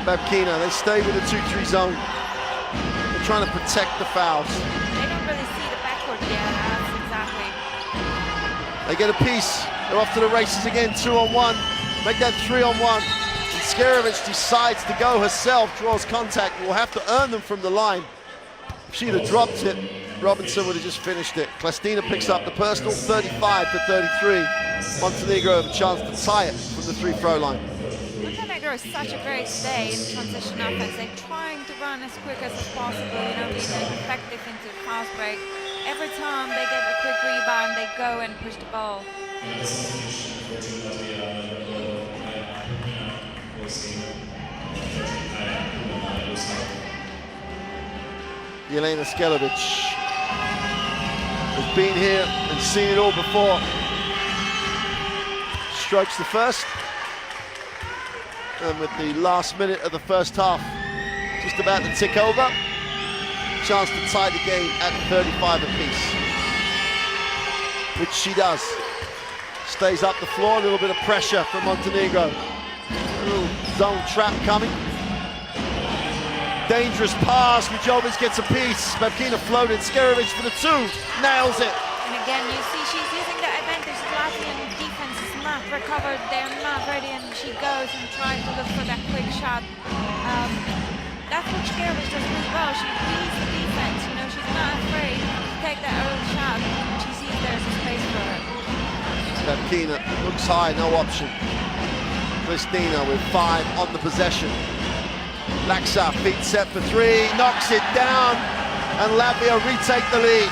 Babkina, they stay with the 2-3 zone. They're trying to protect the fouls. They don't really see the backcourt yet, that's exactly. They get a piece. They're off to the races again, 2-on-1. Make that 3-on-1. And Skelevic decides to go herself, draws contact. Will have to earn them from the line. If she'd have dropped it, Robinson would have just finished it. Klastina picks up the personal, 35-33. Montenegro have a chance to tie it from the free-throw line. Montenegro is such a great day in transition offense. They're trying to run as quick as possible, you know, being effective into the fast break. Every time they get a quick rebound, they go and push the ball. Jelena Skelevic has been here and seen it all before. Strokes the first. And with the last minute of the first half just about to tick over, chance to tie the game at 35 apiece, which she does. Stays up the floor, a little bit of pressure from Montenegro. A little zone trap coming. Dangerous pass, Jovic gets a piece. Babkina floated, Skelevic for the 2, nails it. And again, you see she's using the advantage. The Latvian defense is not recovered, they're not ready, and she goes and tries to look for that quick shot. That's what Skelevic does really well. She reads the defense, you know, she's not afraid to take that early shot when she sees there's a space for her. Babkina looks high, no option. Kristina with 5 on the possession. Laksa, feet set for 3, knocks it down, and Latvia retake the lead.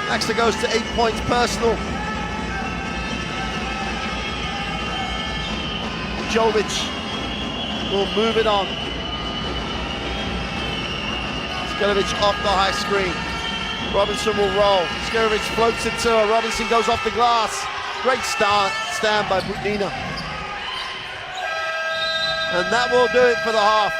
Laksa goes to 8 points personal. Jovic will move it on. Skelevic off the high screen. Robinson will roll. Skelevic floats it to her. Robinson goes off the glass. Great stand by Budnina. And that will do it for the half.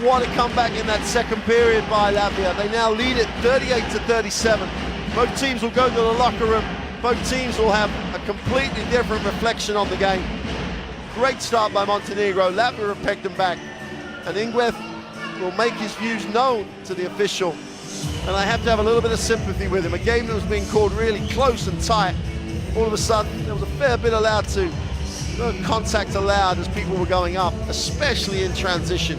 What a comeback in that second period by Latvia. They now lead it 38-37. Both teams will go to the locker room. Both teams will have a completely different reflection on the game. Great start by Montenegro. Latvia have pegged them back. And Ingweth will make his views known to the official. And I have to have a little bit of sympathy with him. A game that was being called really close and tight. All of a sudden, there was a fair bit allowed to, contact allowed as people were going up, especially in transition.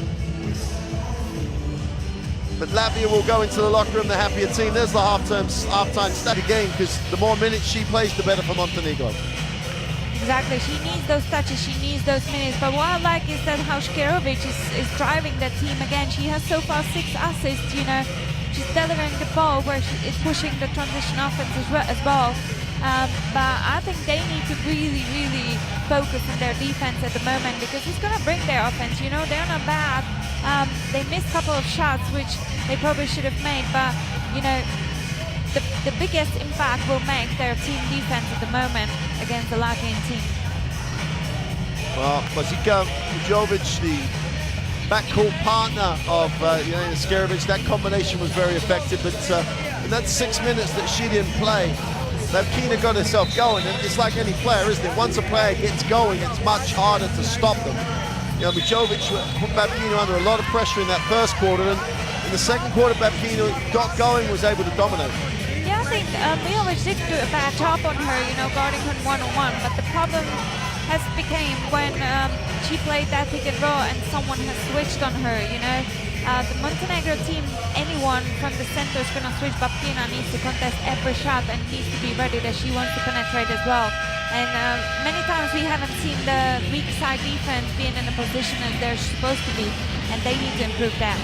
But Latvia will go into the locker room the happier team. There's the halftime stat game, because the more minutes she plays, the better for Montenegro. Exactly, she needs those touches, she needs those minutes. But what I like is that how Skelevic is driving that team again. She has so far 6 assists, you know. She's delivering the ball where she is pushing the transition offense as well. But I think they need to really, really focus on their defense at the moment, because it's going to bring their offense. You know, they're not bad. They missed a couple of shots, which they probably should have made. But, you know, the biggest impact will make their team defense at the moment against the Latvian team. Well, Mazika Jovic, the backcourt partner of Jelena Skelevic, that combination was very effective. But in that 6 minutes that she didn't play, Babkina got herself going, and it's like any player, isn't it? Once a player gets going, it's much harder to stop them. You know, Jovic put Babkina under a lot of pressure in that first quarter, and in the second quarter, Babkina got going, was able to dominate. Yeah, I think Mijovic did do a bad job on her, you know, guarding her one-on-one, but the problem has became when she played that pick and roll and someone has switched on her, you know. The Montenegro team, anyone from the center is going to switch. Babkina needs to contest every shot and needs to be ready that she wants to penetrate as well. And many times we haven't seen the weak side defense being in a position as they're supposed to be, and they need to improve that.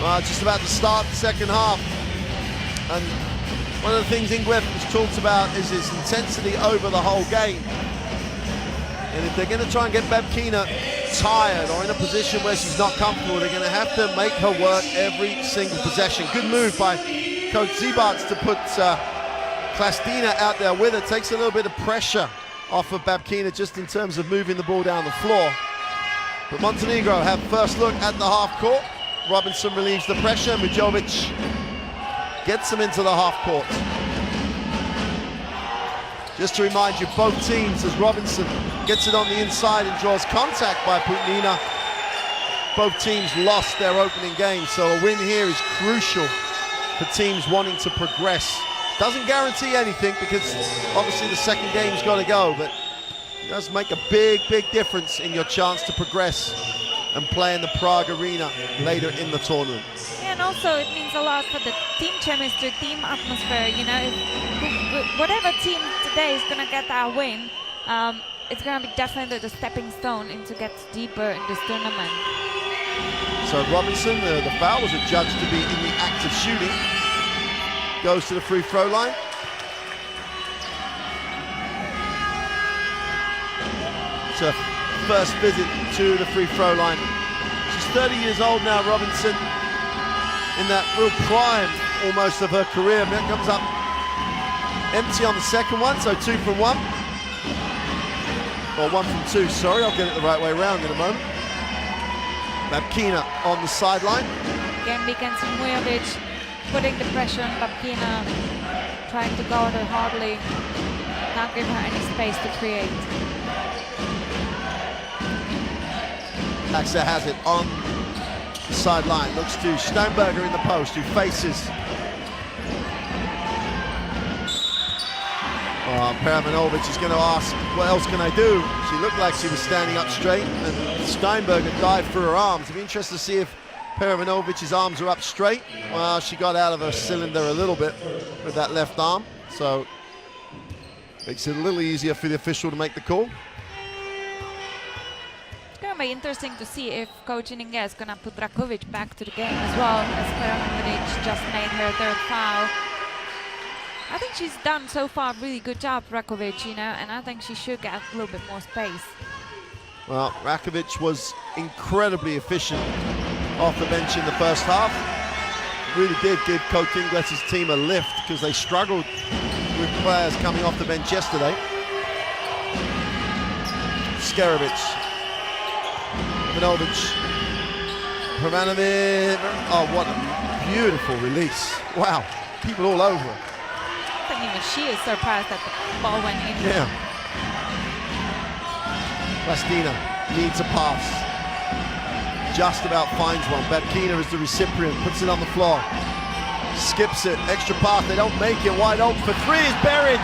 Well, just about to start the second half. And one of the things Ingrid has talked about is his intensity over the whole game. And if they're going to try and get Babkina tired or in a position where she's not comfortable, they're going to have to make her work every single possession. Good move by Coach ZIBARTS to put Klastina out there with her. Takes a little bit of pressure off of Babkina just in terms of moving the ball down the floor. But Montenegro have first look at the half court. Robinson relieves the pressure. Mijovic gets them into the half court. Just to remind you, both teams, as Robinson gets it on the inside and draws contact by Putnina, both teams lost their opening game, so a win here is crucial for teams wanting to progress. Doesn't guarantee anything because obviously the second game's got to go, but it does make a big, big difference in your chance to progress and play in the Prague arena later in the tournament. Yeah, and also it means a lot for the team chemistry, team atmosphere, you know. Whatever team today is going to get that win, it's going to be definitely the stepping stone into get deeper in this tournament. So Robinson, the foul was adjudged to be in the act of shooting. Goes to the free throw line. It's her first visit to the free throw line. She's 30 years old now, Robinson, in that real prime almost of her career. That comes up empty on the second one, so 2 from 1. Or 1 from 2, sorry, I'll get it the right way around in a moment. Babkina on the sideline. Again, we can see Mujovic putting the pressure on Babkina, trying to guard her hardly, not give her any space to create. Laxa has it on the sideline, looks to Steinberger in the post, who faces Peramanovic is going to ask, what else can I do? She looked like she was standing up straight, and Steinberger dived through her arms. It'd be interesting to see if Peramanovic's arms are up straight. Well, she got out of her cylinder a little bit with that left arm, so makes it a little easier for the official to make the call. It's going to be interesting to see if Coach Ininga is going to put Rakovic back to the game as well, as Peramanovic just made her third foul. I think she's done so far a really good job, Rakovic, you know, and I think she should get a little bit more space. Well, Rakovic was incredibly efficient off the bench in the first half. Really did give Coach Ingles' team a lift because they struggled with players coming off the bench yesterday. Skerovic, Minovic, Permanovic. Oh, what a beautiful release. Wow, people all over her. I think even she is surprised that the ball went in. Yeah. Plastina needs a pass. Just about finds one. Babkina is the recipient, puts it on the floor. Skips it, extra pass, they don't make it. Wide open for three, is buried.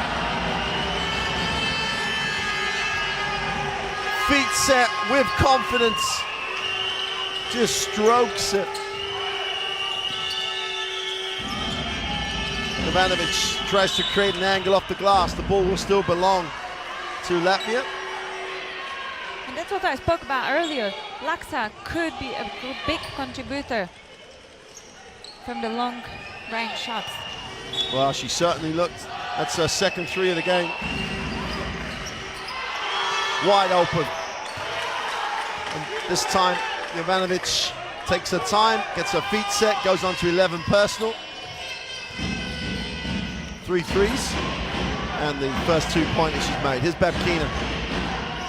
Feet set with confidence. Just strokes it. Ivanovic tries to create an angle off the glass. The ball will still belong to Latvia. And that's what I spoke about earlier. Laxa could be a big contributor from the long range shots. Well, she certainly looked. That's her second three of the game. Wide open. And this time, Ivanovic takes her time, gets her feet set, goes on to 11 personal. 3 threes, and the first 2-pointers she's made. Here's Babkina,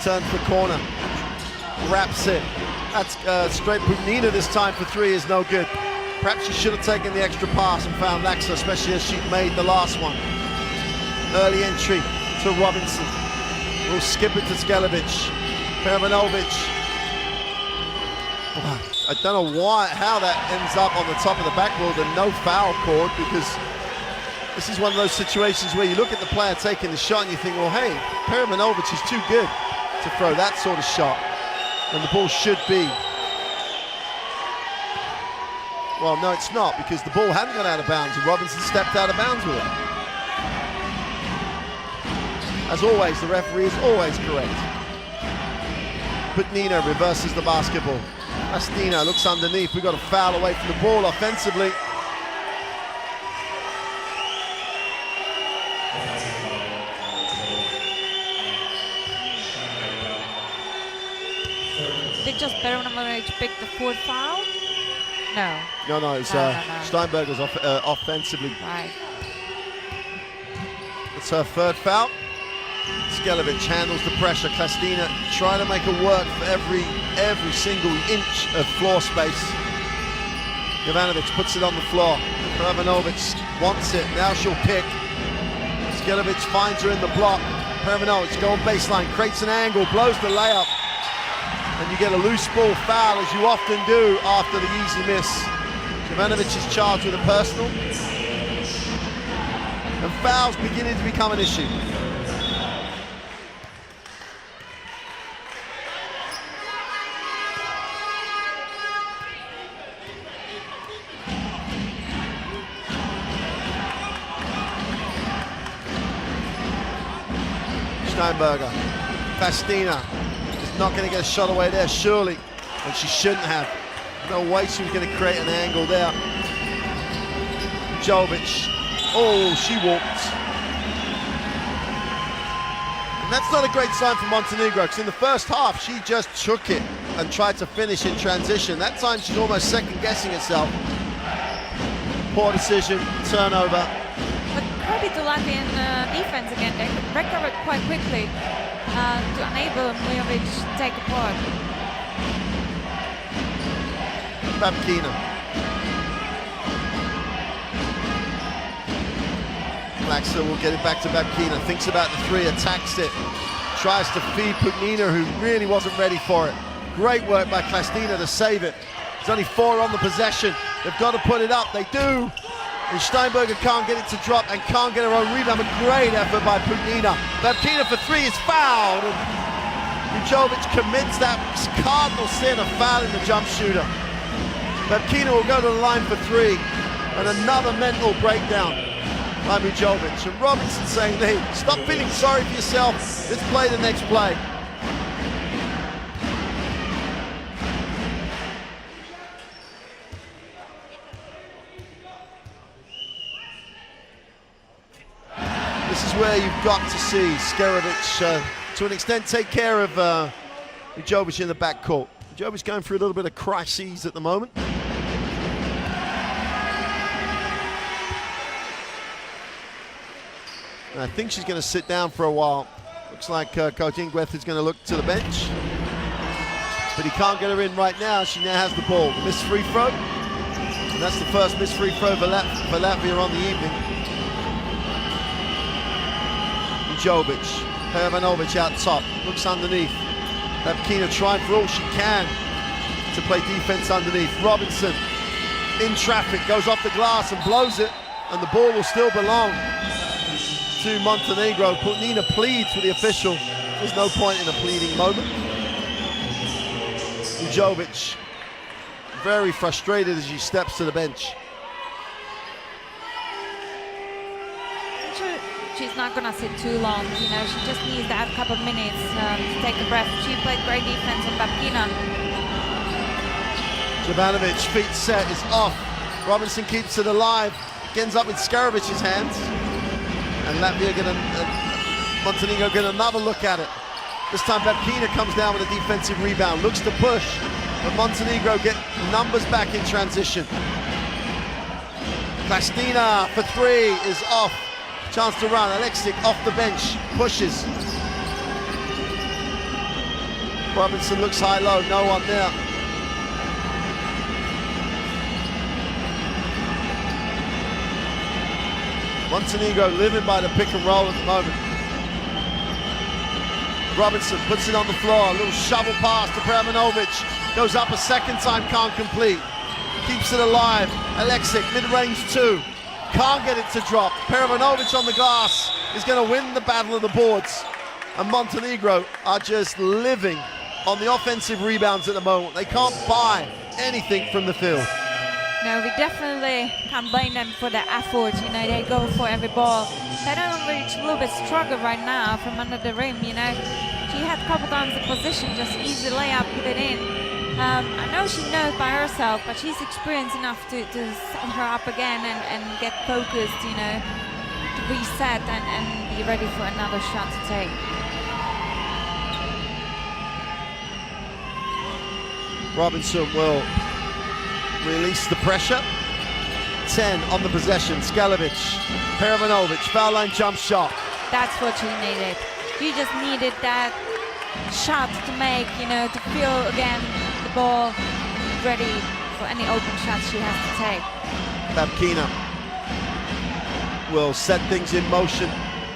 turns the corner, wraps it. That's straight Putnina this time for 3 is no good. Perhaps she should have taken the extra pass and found Laxa, especially as she made the last one. Early entry to Robinson. We'll skip it to Skelevic. Peramanovic. I don't know how that ends up on the top of the backboard and no foul called, because This is one of those situations where you look at the player taking the shot and you think, well, hey, Perimanovic is too good to throw that sort of shot. And the ball should be. Well, no, it's not, because the ball hadn't gone out of bounds and Robinson stepped out of bounds with it. As always, the referee is always correct. But Nino reverses the basketball. Nino looks underneath. We've got a foul away from the ball offensively. Did just Perimanovic pick the fourth foul? No. No, it's Steinberger's offensively. Right. It's her third foul. Skelevic handles the pressure. Klastina trying to make her work for every single inch of floor space. Jovanovic puts it on the floor. Perimanovic wants it. Now she'll pick. Skelevic finds her in the block. Perimanovic going baseline, creates an angle, blows the layup. And you get a loose ball foul, as you often do after the easy miss. Jovanovic is charged with a personal. And fouls beginning to become an issue. Steinberger, Fastina is not going to get a shot away there, surely, and she shouldn't have. No way she was going to create an angle there. Jovic, oh, she walked. And that's not a great sign for Montenegro, because in the first half, she just took it and tried to finish in transition. That time, she's almost second-guessing herself. Poor decision, turnover. But credit to Latvian defense again. They recovered quite quickly to enable Mujovic to take the part. Babkina. Blackster will get it back to Babkina. Thinks about the three, attacks it. Tries to feed Pugnina, who really wasn't ready for it. Great work by Klastina to save it. There's only 4 on the possession. They've got to put it up. They do. And Steinberger can't get it to drop and can't get her own rebound. A great effort by Pugnina. Babkina for 3 is fouled. And Mujovic commits that cardinal sin of fouling the jump shooter. Babkina will go to the line for 3. And another mental breakdown by Mujovic. And Robinson saying, hey, stop feeling sorry for yourself. Let's play the next play. This is where you've got to see Skelevic, to an extent, take care of Mujovic in the backcourt. Mujovic's going through a little bit of crises at the moment. And I think she's going to sit down for a while. Looks like Coach Ingweth is going to look to the bench. But he can't get her in right now. She now has the ball. Missed free throw. And that's the first missed free throw for Latvia on the evening. Jovic, Perimanovic out top, looks underneath. Babkina trying for all she can to play defense underneath. Robinson in traffic, goes off the glass and blows it, and the ball will still belong to Montenegro. Pugnina pleads with the official. There's no point in a pleading moment. Jovic very frustrated as she steps to the bench. She's not going to sit too long, you know, she just needs that couple of minutes to take a breath. She played great defense on Babkina. Jovanovic, feet set, is off. Robinson keeps it alive. It ends up in Skarevic's hands. And Latvia Montenegro get another look at it. This time Babkina comes down with a defensive rebound, looks to push, but Montenegro get numbers back in transition. Klastina for 3 is off. Chance to run. Alexic off the bench, pushes. Robinson looks high-low, no one there. Montenegro living by the pick and roll at the moment. Robinson puts it on the floor, a little shovel pass to Perimanovic. Goes up a second time, can't complete. Keeps it alive. Alexic, mid-range 2. can't get it to drop. Perovanovic on the glass is going to win the battle of the boards. And Montenegro are just living on the offensive rebounds at the moment. They can't buy anything from the field. No, we definitely can't blame them for their effort. You know, they go for every ball. They don't reach a little bit struggle right now from under the rim, you know. She had a couple times the position, just easy layup, put it in. I know she knows by herself, but she's experienced enough to set her up again and get focused, you know, to reset and be ready for another shot to take. Robinson will release the pressure. 10 on the possession. Skelevic, Perovanovic, foul line jump shot. That's what she needed. She just needed that shot to make, you know, to feel again the ball ready for any open shots she has to take. Babkina will set things in motion.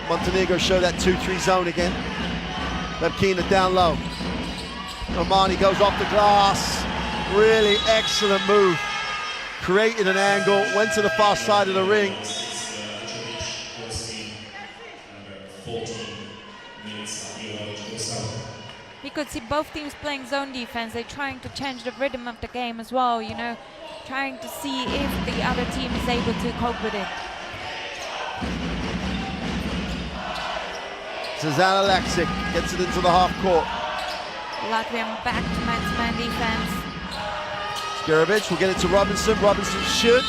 Montenegro show that 2-3 zone again. Babkina down low. Omani goes off the glass. Really excellent move. Created an angle, went to the far side of the ring. We could see both teams playing zone defense. They're trying to change the rhythm of the game as well, you know, trying to see if the other team is able to cope with it. Zuzana Laksic gets it into the half court. Latvian back to man defense. Skelevic will get it to Robinson. Robinson should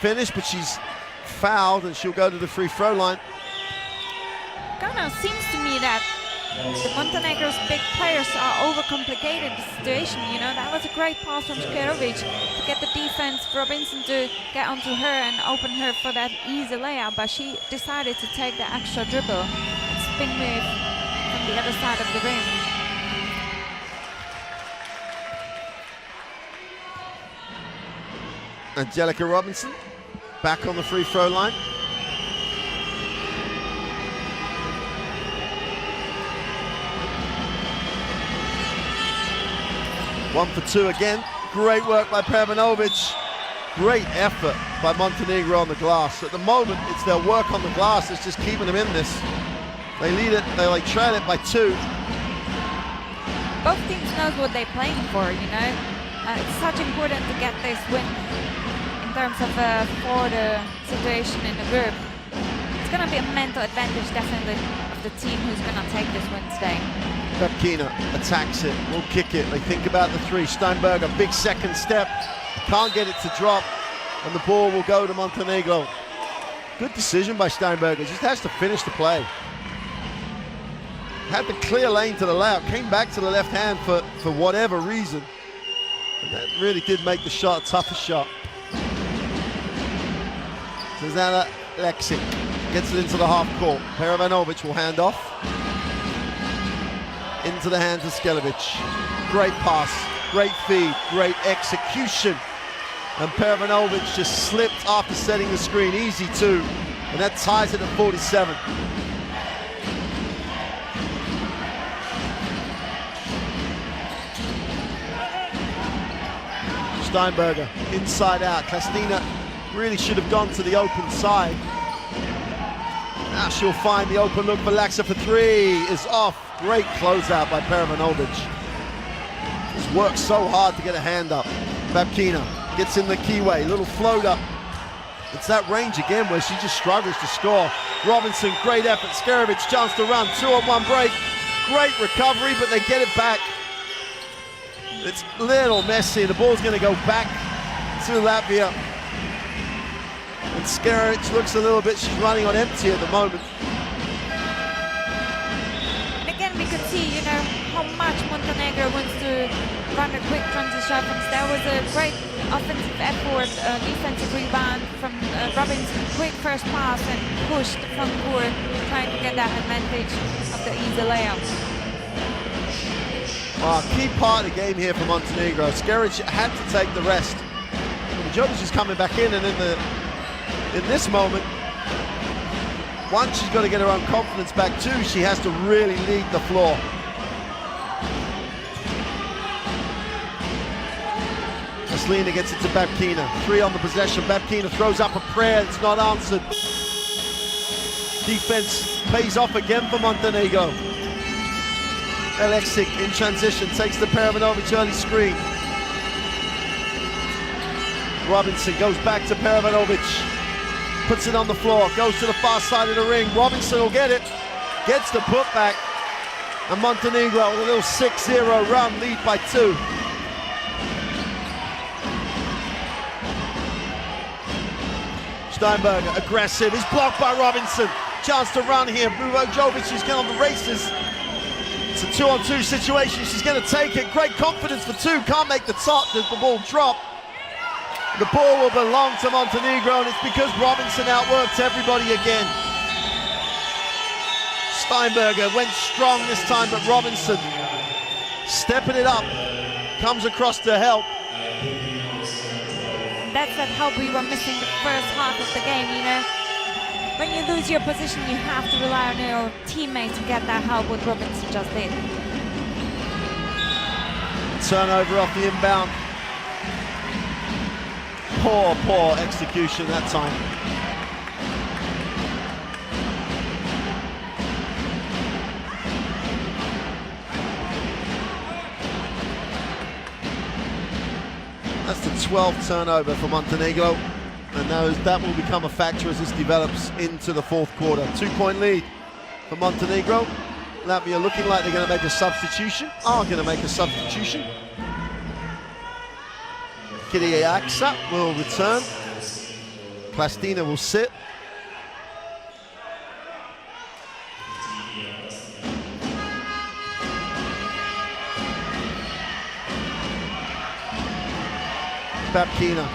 finish, but she's fouled and she'll go to the free throw line. Kind of seems to me that the Montenegro's big players are overcomplicated the situation, you know. That was a great pass from Skelevic to get the defense, Robinson to get onto her and open her for that easy layup, but she decided to take the extra dribble, spin move from the other side of the rim. Angelica Robinson back on the free throw line. One for two again. Great work by Perovanovic. Great effort by Montenegro on the glass. At the moment, it's their work on the glass that's just keeping them in this. They lead it, they trail it by 2. Both teams knows what they're playing for, you know. It's such important to get this win in terms of for the situation in the group. It's going to be a mental advantage definitely of the team who's going to take this win today. Babkina attacks it, will kick it. They think about the 3. Steinberger, big second step. Can't get it to drop, and the ball will go to Montenegro. Good decision by Steinberger, just has to finish the play. Had the clear lane to the layup, came back to the left hand for whatever reason. And that really did make the shot a tougher shot. Zuzana Laksic gets it into the half court. Perovanovic will hand off. Into the hands of Skelevic. Great pass, great feed, great execution. And Perovanovic just slipped after setting the screen, easy 2. And that ties it at 47. Steinberger, inside out. Kastina really should have gone to the open side. Now she'll find the open look for Laxa for 3, is off. Great closeout by Perovanovic. He's worked so hard to get a hand up. Babkina gets in the keyway, little floater. It's that range again where she just struggles to score. Robinson, great effort. Skelevic, chance to run, 2-on-1 break. Great recovery, but they get it back. It's a little messy. The ball's going to go back to Latvia. And Skelevic looks a little bit, she's running on empty at the moment. And again, we could see, you know, how much Montenegro wants to run a quick transition offense. There was a great offensive effort, defensive rebound from Robinson. Quick first pass and push the front court, trying to get that advantage of the easy layup. Key part of the game here for Montenegro. Skelevic had to take the rest. Jokic is coming back in, and in this moment, one, she's got to get her own confidence back. 2, she has to really lead the floor. Selena gets it to Babkina. 3 on the possession. Babkina throws up a prayer. It's not answered. Defense pays off again for Montenegro. Alexic in transition takes the Peravanovic early screen. Robinson goes back to Peravanovic. Puts it on the floor. Goes to the far side of the ring. Robinson will get it. Gets the putback. And Montenegro with a little 6-0 run, lead by 2. Steinberger, aggressive, he's blocked by Robinson. Chance to run here, Bujovic is going on the races. It's a 2-on-2 situation, she's going to take it. Great confidence for 2, can't make the top, does the ball drop. The ball will belong to Montenegro, and it's because Robinson outworks everybody again. Steinberger went strong this time, but Robinson stepping it up, comes across to help. That's that help we were missing the first half of the game, you know. When you lose your position, you have to rely on your teammate to get that help, what Robinson just did. Turnover off the inbound. Poor execution that time. That's the 12th turnover for Montenegro, and that will become a factor as this develops into the 4th quarter. 2-point lead for Montenegro. Latvia looking like they're going to make a substitution, Kiriaksa will return. Plastina will sit. Babkina.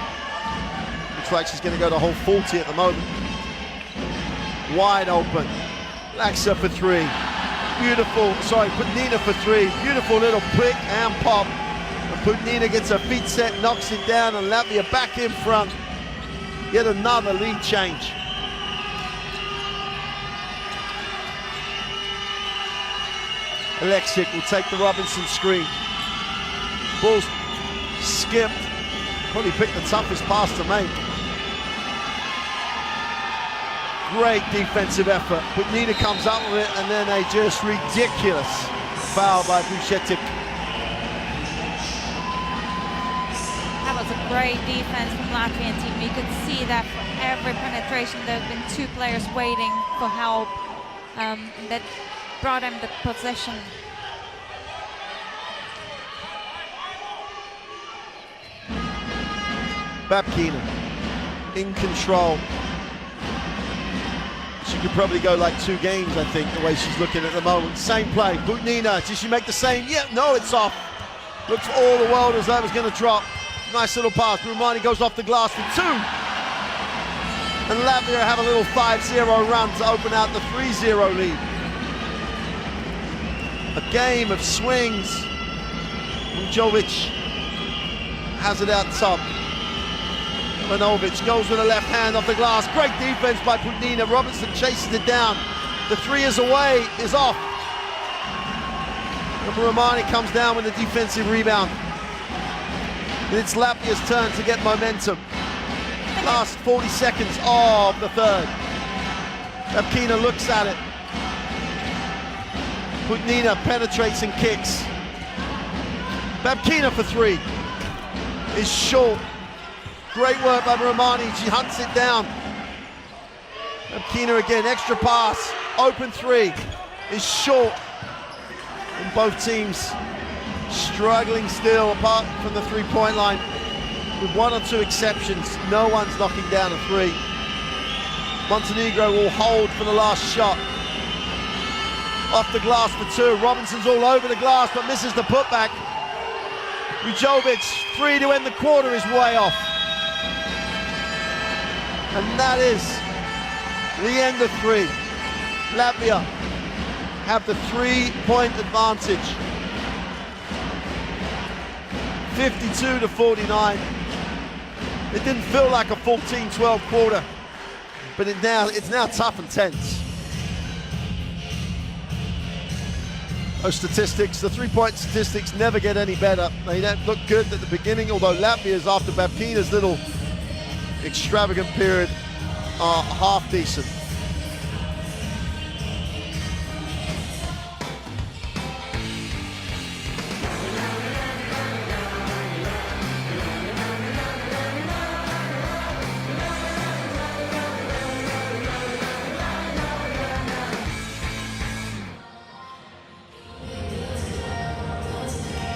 Looks like she's going to go to hole 40 at the moment. Wide open. Laxa for 3. Putnina for 3. Beautiful little pick and pop. And Putnina gets her feet set, knocks it down, and Latvia back in front. Yet another lead change. Alexic will take the Robinson screen. Ball's skipped. Probably picked the toughest pass to make. Great defensive effort. Putnina comes up with it, and then a just ridiculous foul by Bucetic. That was a great defense from Latvian team. You could see that for every penetration there have been 2 players waiting for help. That brought him the possession. Babkina in control. She could probably go like 2 games, I think, the way she's looking at the moment. Same play, Putnina, did she make the same? Yeah, no, it's off. Looks all the world as though it was going to drop. Nice little pass, Brumani goes off the glass for 2. And Latvia have a little 5-0 run to open out the 3-0 lead. A game of swings. Bujovic has it out top. Ivanovic goes with the left hand off the glass. Great defense by Putnina. Robinson chases it down. The 3 is away, is off. And Romani comes down with a defensive rebound. And it's Latvia's turn to get momentum. Last 40 seconds of the 3rd. Babkina looks at it. Putnina penetrates and kicks. Babkina for 3 is short. Great work by Romani, she hunts it down. Babkina again, extra pass, open 3 is short. And both teams struggling still apart from the 3-point line. With 1 or 2 exceptions, no one's knocking down a 3. Montenegro will hold for the last shot. Off the glass for 2, Robinson's all over the glass but misses the putback. Bujovic, 3 to end the quarter is way off. And that is the end of 3. Latvia have the 3-point advantage. 52-49. It didn't feel like a 14-12 quarter, but it's now tough and tense. Those statistics, the three-point statistics never get any better. They don't look good at the beginning, although Latvia's, after Babkina's little extravagant period, are half decent.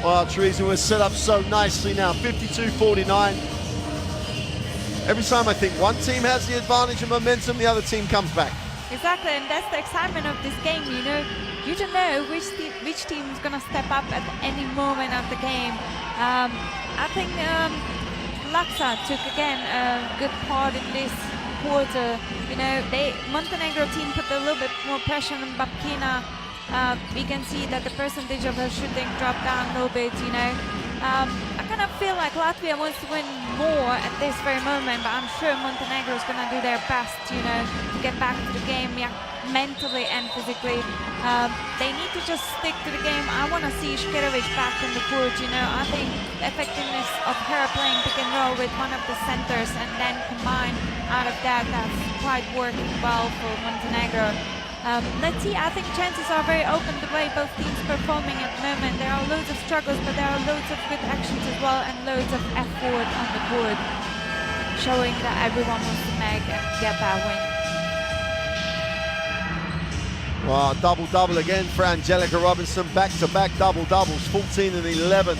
Well, Teresa, we're set up so nicely now, 52-49. Every time I think one team has the advantage of momentum, the other team comes back. Exactly, and that's the excitement of this game, you know. You don't know which team is going to step up at any moment of the game. I think Laksa took again a good part in this quarter. You know, Montenegro team put a little bit more pressure on Babkina. We can see that the percentage of her shooting dropped down a little bit, you know. I kind of feel like Latvia wants to win more at this very moment, but I'm sure Montenegro is going to do their best, you know, to get back to the game, yeah, mentally and physically. They need to just stick to the game. I want to see Škerović back on the court, you know. I think the effectiveness of her playing pick and roll with one of the centers and then combine out of that, that's quite working well for Montenegro. Let's see, I think chances are very open the way both teams performing at the moment. There are loads of struggles, but there are loads of good actions as well and loads of effort on the board, showing that everyone wants to make and get that win. Well, double-double again for Angelica Robinson, back-to-back double-doubles, 14 and 11.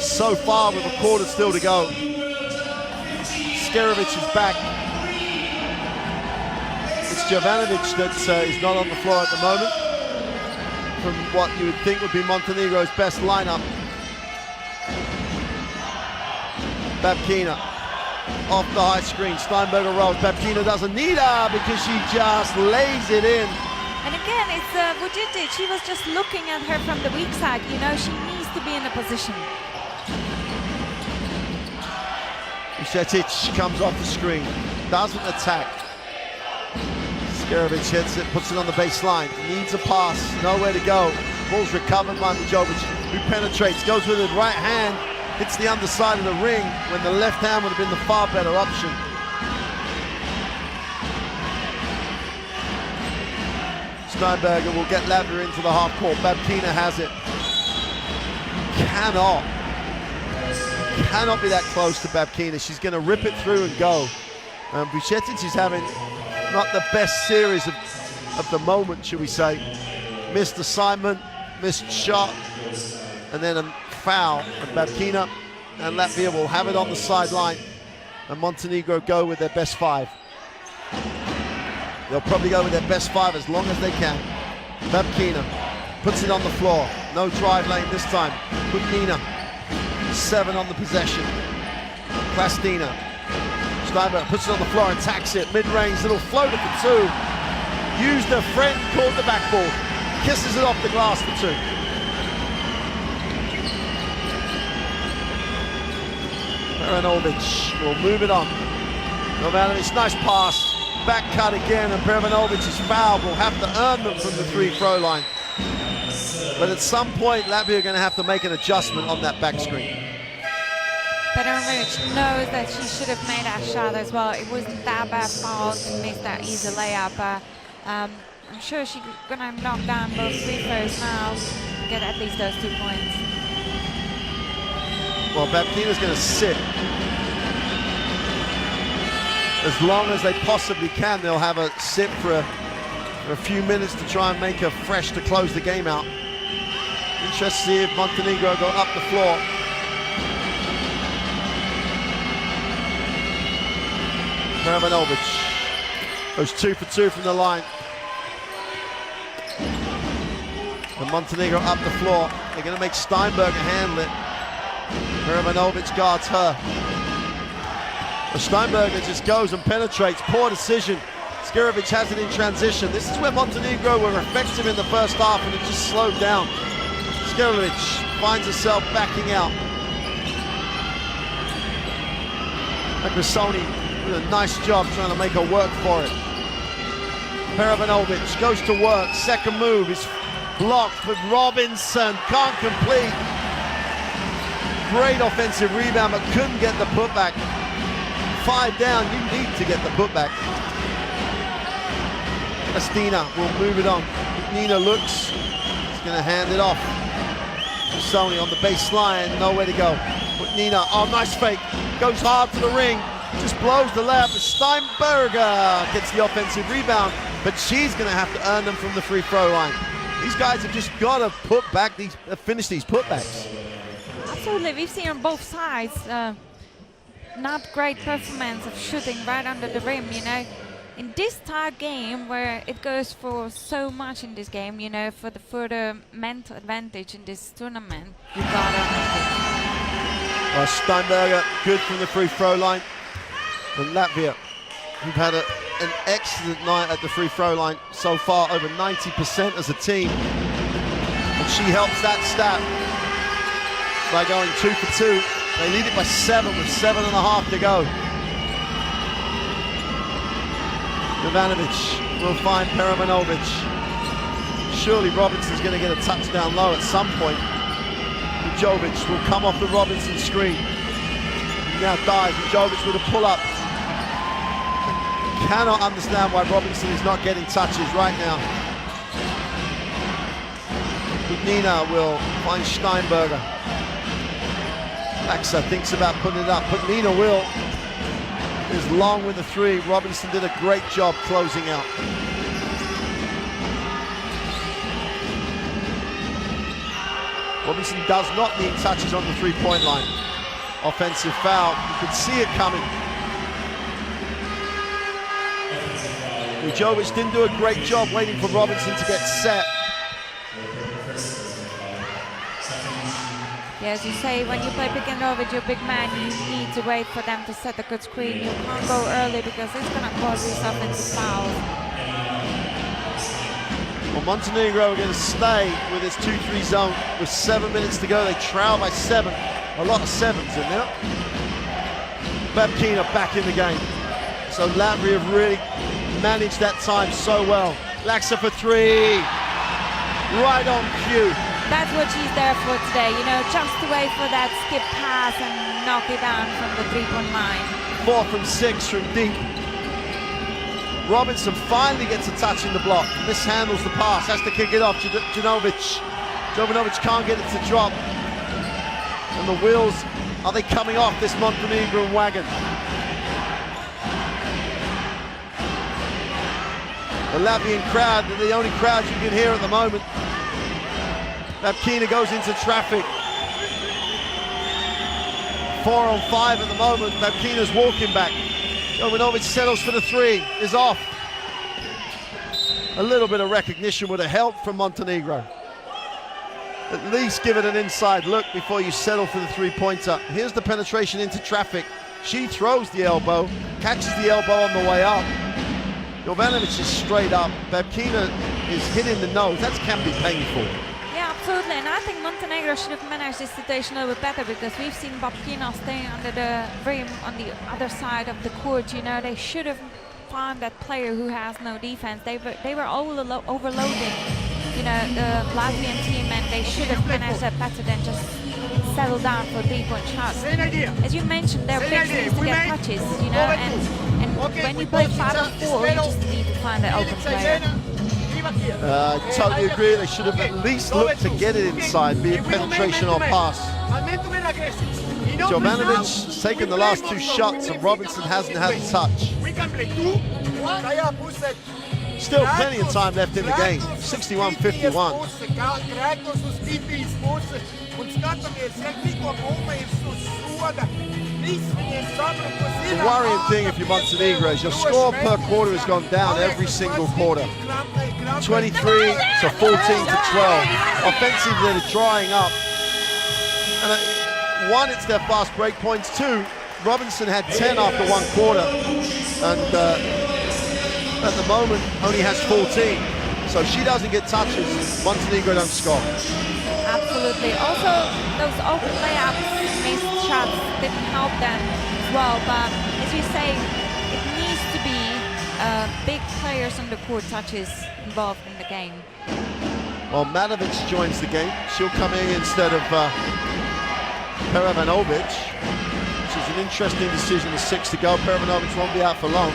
So far with a quarter still to go. Škerović is back. Jovanovic that is not on the floor at the moment, from what you would think would be Montenegro's best lineup. Babkina off the high screen, Steinberger rolls, Babkina doesn't need her because she just lays it in. And again, it's Vučić, she was just looking at her from the weak side, you know, she needs to be in a position. Vučić comes off the screen, doesn't attack. Škerović hits it, puts it on the baseline, needs a pass, nowhere to go. Ball's recovered by Majovic, who penetrates, goes with his right hand, hits the underside of the ring, when the left hand would have been the far better option. Steinberger will get Latvia into the half court. Babkina has it. Cannot be that close to Babkina. She's going to rip it through and go. Vučić is having not the best series of the moment, should we say. Missed assignment, missed shot, and then a foul. And Babkina and Latvia will have it on the sideline, and Montenegro go with their best five. They'll probably go with their best five as long as they can. Babkina puts it on the floor. No drive lane this time. Kutnina, 7 on the possession. Klastina. Steinberg puts it on the floor and attacks it. Mid-range, little floater for 2. Used her friend, caught the backboard. Kisses it off the glass for 2. Pervanovic will move it on. Jovanovic, nice pass. Back cut again, and Pervanovic is fouled. Will have to earn them from the free-throw line. But at some point, Latvia are going to have to make an adjustment on that back screen. Pervanovic knows that she should have made that shot as well. It wasn't that bad foul to make that easy layup. I'm sure she's going to knock down both free throws now to get at least those 2 points. Well, Babkina's going to sit. As long as they possibly can, they'll have a sit for a few minutes to try and make her fresh to close the game out. Interested to see if Montenegro go up the floor. Pervanovic goes 2 for 2 from the line. And Montenegro up the floor. They're going to make Steinberger handle it. Pervanovic guards her. But Steinberger just goes and penetrates. Poor decision. Škerović has it in transition. This is where Montenegro were effective in the first half, and it just slowed down. Škerović finds herself backing out. And Grisoni did a nice job trying to make her work for it. Pervanovic goes to work. Second move is block, but Robinson can't complete. Great offensive rebound, but couldn't get the putback. 5 down, you need to get the putback. Estina will move it on. Nina looks, he's gonna hand it off. Sony on the baseline, nowhere to go. But Nina, oh, nice fake. Goes hard to the ring, just blows the layup. Steinberger gets the offensive rebound, but she's gonna have to earn them from the free throw line. These guys have just gotta put back these, finish these putbacks. Absolutely, we've seen on both sides not great performance of shooting right under the rim, you know. In this tight game where it goes for so much in this game, you know, for the further mental advantage in this tournament, you gotta make it. Well, Steinberger, good from the free throw line. And Latvia, who've had an excellent night at the free throw line so far, over 90% as a team. And she helps that stat by going 2 for 2. They lead it by 7 with 7.5 to go. Jovanovic will find Peramanovic. Surely Robinson's going to get a touchdown low at some point. Jovic will come off the Robinson screen. Now dives, Jovic with a pull-up. Cannot understand why Robinson is not getting touches right now. Nina will find Steinberger. Maxa thinks about putting it up, but Nina will. Is long with the 3. Robinson did a great job closing out. Robinson does not need touches on the 3-point line. Offensive foul, you could see it coming. Ujovic didn't do a great job waiting for Robinson to get set. Yeah, as you say, when you play pick and roll with your big man, you need to wait for them to set a good screen. You can't go early because it's going to cause these offensive fouls. Well, Montenegro are going to stay with its 2-3 zone with 7 minutes to go. They trail by 7. A lot of 7s in there. Babkina back in the game. So Latvia have really managed that time so well. Laxa for 3. Right on cue. That's what she's there for today, you know, just to wait for that skip pass and knock it down from the 3-point line. 4 from 6 from deep. Robinson finally gets a touch in the block. Mishandles the pass, has to kick it off. Jovanovic can't get it to drop. And the wheels, are they coming off this Montenegro wagon? The Latvian crowd, the only crowd you can hear at the moment. Babkina goes into traffic. 4 on 5 at the moment. Babkina's walking back. Jovanovic settles for the 3, is off. A little bit of recognition would have helped from Montenegro. At least give it an inside look before you settle for the 3-pointer. Here's the penetration into traffic. She throws the elbow, catches the elbow on the way up. Jovanovic is straight up. Babkina is hitting the nose. That can be painful. Yeah, absolutely, and I think Montenegro should have managed this situation a little bit better because we've seen Babkina staying under the rim on the other side of the court. You know, they should have found that player who has no defense. They were overloading, you know, the Latvian team, and they should have managed that better than just settle down for 3-point shots. As you mentioned, they're big teams to get touches, you know, and when you play 5 on 4, you just need to find an open player. I totally agree. They should have at least looked to get it inside, be it penetration or pass. Jovanovic taken the last 2 shots and Robinson hasn't had a touch. Still plenty of time left in the game. 61-51. The worrying thing if you're Montenegro is your score per quarter has gone down every single quarter. 23 to 14 to 12. Offensively, they're drying up. And 1, it's their fast break points. 2, Robinson had 10 after 1 quarter. And at the moment, only has 14. So she doesn't get touches. Montenegro don't score. Absolutely. Also, those open layups, missed shots didn't help them as well. But as you say, it needs to be big players on the court touches involved in the game. Well, Matovic joins the game. She'll come in instead of Peravanovic, which is an interesting decision with 6 to go. Peravanovic won't be out for long.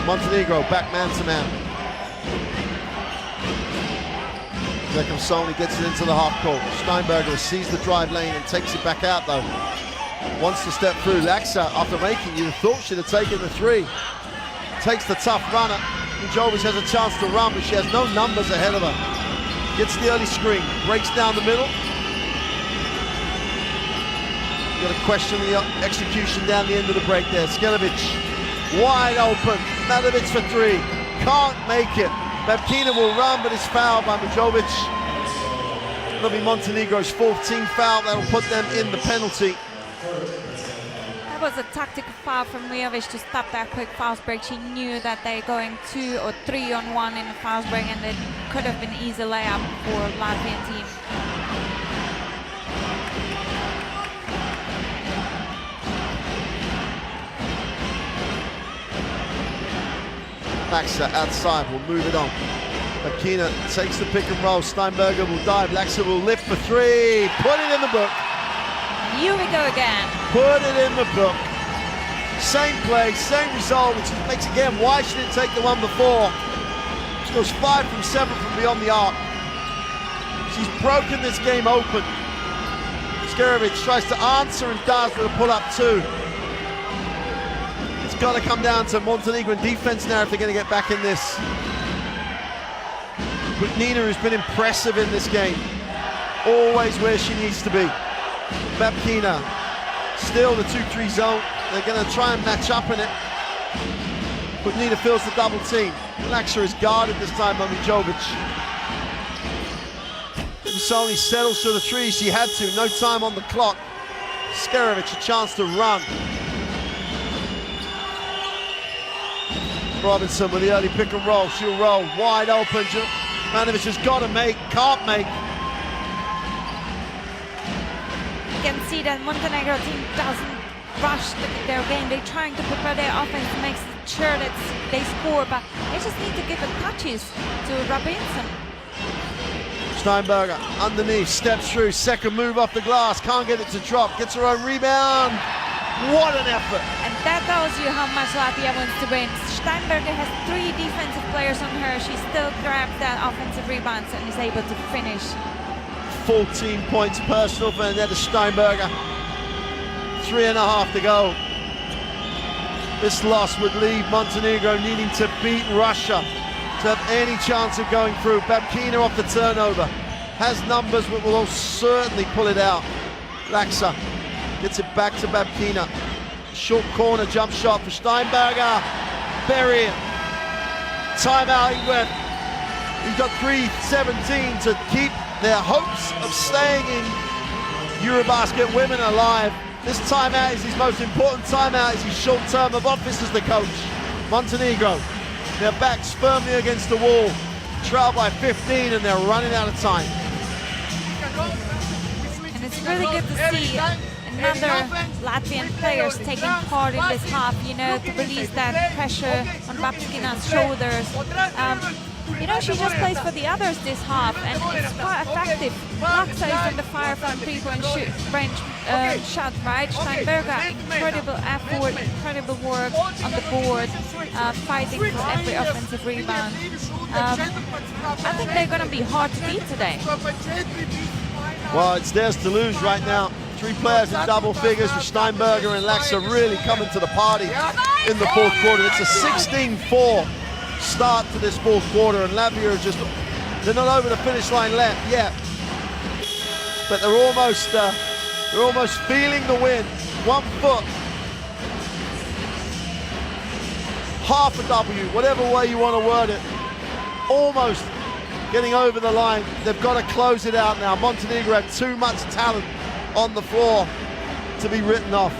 Montenegro back man-to-man. There comes Sony, gets it into the half court. Steinberger sees the drive lane and takes it back out though. Wants to step through. Laxa, after making, you'd have thought she'd have taken the 3. Takes the tough runner. Mujovic has a chance to run, but she has no numbers ahead of her. Gets the early screen, breaks down the middle. You got to question the execution down the end of the break there. Skelevic wide open. Matovic for 3. Can't make it. Babkina will run, but is fouled by Mujovic. It'll be Montenegro's 4th team foul. That'll put them in the penalty. That was a tactical foul from Mujovic to stop that quick fast break. She knew that they're going 2 or 3 on 1 in the fast break, and it could have been easy layup for Latvian team. Laxa outside, will move it on. Babkina takes the pick and roll. Steinberger will dive. Laxa will lift for 3. Put it in the book. Here we go again. Put it in the book. Same play, same result, which makes again why she didn't take the one before. She goes 5 from 7 from beyond the arc. She's broken this game open. Skelevic tries to answer and does with a pull-up 2. It's got to come down to Montenegrin defense now if they're going to get back in this. But Nina has been impressive in this game. Always where she needs to be. Babkina, still the 2-3 zone. They're going to try and match up in it. But Nina feels the double team. Laxa is guarded this time by Mujovic. Sony settles for the 3. She had to. No time on the clock. Skelevic a chance to run. Robinson with the early pick and roll. She'll roll wide open. Manovic has got to make, can't make. You can see that Montenegro team doesn't rush their game. They're trying to prepare their offense to make sure that they score, but they just need to give it touches to Robinson. Steinberger underneath, steps through, second move off the glass, can't get it to drop, gets her own rebound. What an effort! And that tells you how much Latvia wants to win. Steinberger has 3 defensive players on her. She still grabs that offensive rebounds and is able to finish. 14 points personal for Annette Steinberger. 3.5 to go. This loss would leave Montenegro needing to beat Russia to have any chance of going through. Babkina off the turnover. Has numbers but will certainly pull it out. Laxa gets it back to Babkina. Short corner jump shot for Steinberger. Bury it. Timeout England. He's got 3:17 to keep their hopes of staying in Eurobasket women alive. This timeout is his most important timeout. It's his short term of office as the coach. Montenegro, their backs firmly against the wall. Trail by 15 and they're running out of time. And it's really good to see another Latvian players taking part in this half, you know, to release that pressure on Babkina's shoulders. You know, she just plays for the others this half, and it's quite effective. Laxa is on the fire from 3-point range shot, right? Steinberger, incredible effort, incredible work on the board, fighting for every offensive rebound. I think they're going to be hard to beat today. Well, it's theirs to lose right now. 3 players in double figures with Steinberger and Laxa really coming to the party in the 4th quarter. It's a 16-4 start to this 4th quarter, and Latvia are just, they're not over the finish line yet, but they're almost feeling the win. 1 foot, half a W, whatever way you want to word it, almost getting over the line. They've got to close it out now. Montenegro have too much talent on the floor to be written off.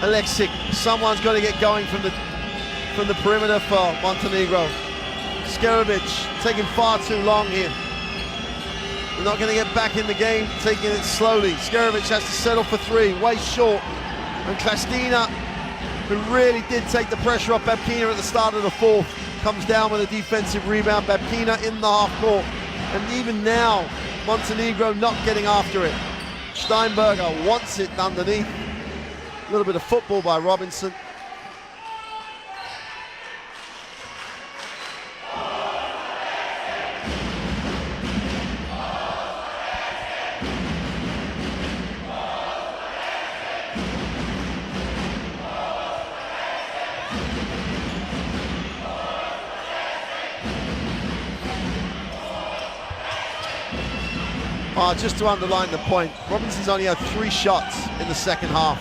Alexic, someone's got to get going from the perimeter for Montenegro. Skelevic taking far too long here. They're not going to get back in the game, taking it slowly. Skelevic has to settle for 3, way short. And Klastina who really did take the pressure off Babkina at the start of the fourth. Comes down with a defensive rebound. Babkina in the half court. And even now, Montenegro not getting after it. Steinberger wants it underneath. A little bit of football by Robinson. Just to underline the point, Robinson's only had 3 shots in the second half,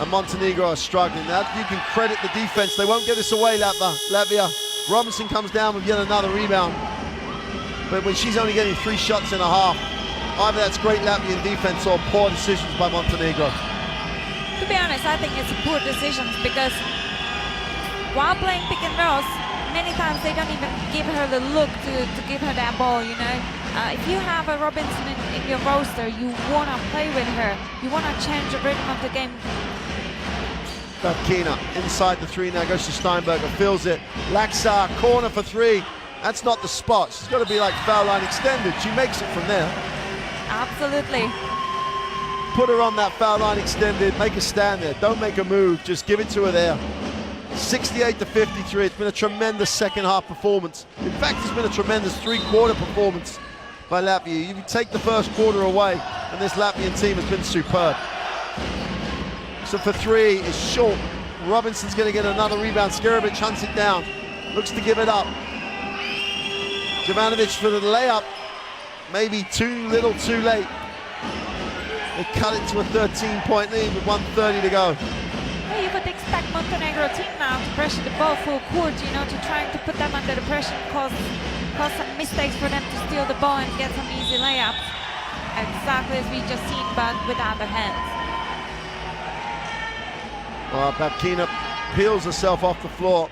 and Montenegro are struggling. Now you can credit the defense. They won't get this away, Latvia. Robinson comes down with yet another rebound, but when she's only getting 3 shots in a half, either that's great Latvian defense or poor decisions by Montenegro. To be honest, I think it's poor decisions, because while playing pick and rolls, many times they don't even give her the look to give her that ball, you know. If you have a Robinson in your roster, you want to play with her. You want to change the rhythm of the game. Babkina inside the 3 now, goes to Steinberger, fills it. Laxar, corner for 3. That's not the spot. She's got to be like foul line extended. She makes it from there. Absolutely. Put her on that foul line extended, make a stand there. Don't make a move, just give it to her there. 68 to 53. It's been a tremendous second half performance. In fact, it's been a tremendous 3-quarter performance by Latvia. You take the first quarter away, and this Latvian team has been superb. So for 3 is short. Robinson's going to get another rebound. Skerovic hunts it down, looks to give it up. Jovanovic for the layup, maybe too little, too late. They cut it to a 13-point lead with 1:30 to go. Well, you would expect Montenegro team now to pressure the ball full court, you know, to trying to put them under the pressure and cause some mistakes for them to steal the ball and get some easy layups. Exactly as we just seen, but without the hands. Well, Babkina peels herself off the floor.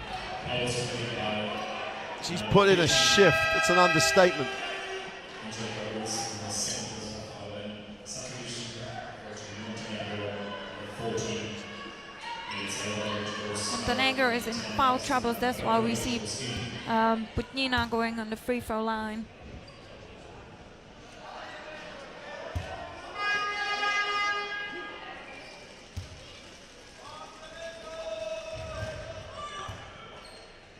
She's put in a shift. It's an understatement. Montenegro is in foul troubles. That's why we see Putnina going on the free throw line.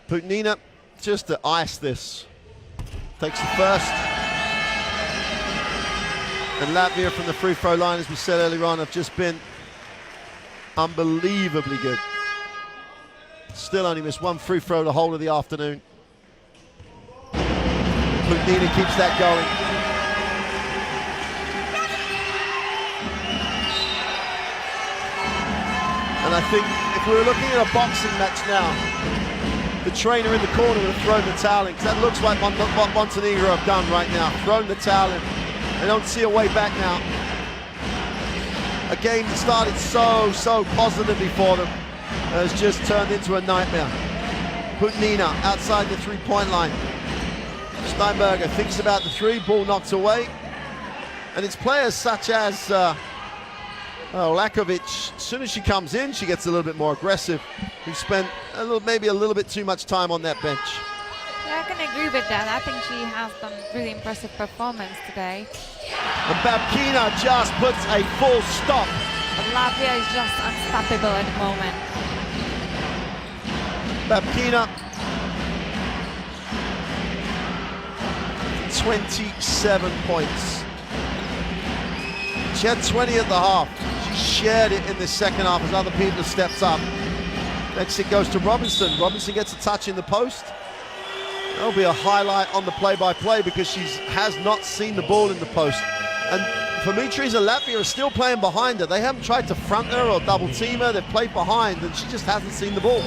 Putnina, just to ice this, takes the first. And Latvia from the free throw line, as we said earlier on, have just been unbelievably good. Still only missed 1 free throw the whole of the afternoon. Putnina keeps that going. And I think if we were looking at a boxing match now, the trainer in the corner would have thrown the towel in, because that looks like what Montenegro have done right now. Thrown the towel in. They don't see a way back now. A game that started so positively for them has just turned into a nightmare. Putnina outside the 3-point line. Steinberger thinks about the 3, ball knocked away. And it's players such as Lakovic, as soon as she comes in, she gets a little bit more aggressive. We've spent maybe a little bit too much time on that bench. Yeah, I can agree with that. I think she has done really impressive performance today. And Babkina just puts a full stop. But Latvia is just unstoppable at the moment. Babkina, 27 points. She had 20 at the half. She shared it in the second half as other people steps up. Next it goes to Robinson. Robinson gets a touch in the post. That'll be a highlight on the play-by-play, because she has not seen the ball in the post. And for Mitriza, Latvia is still playing behind her. They haven't tried to front her or double team her. They've played behind, and she just hasn't seen the ball.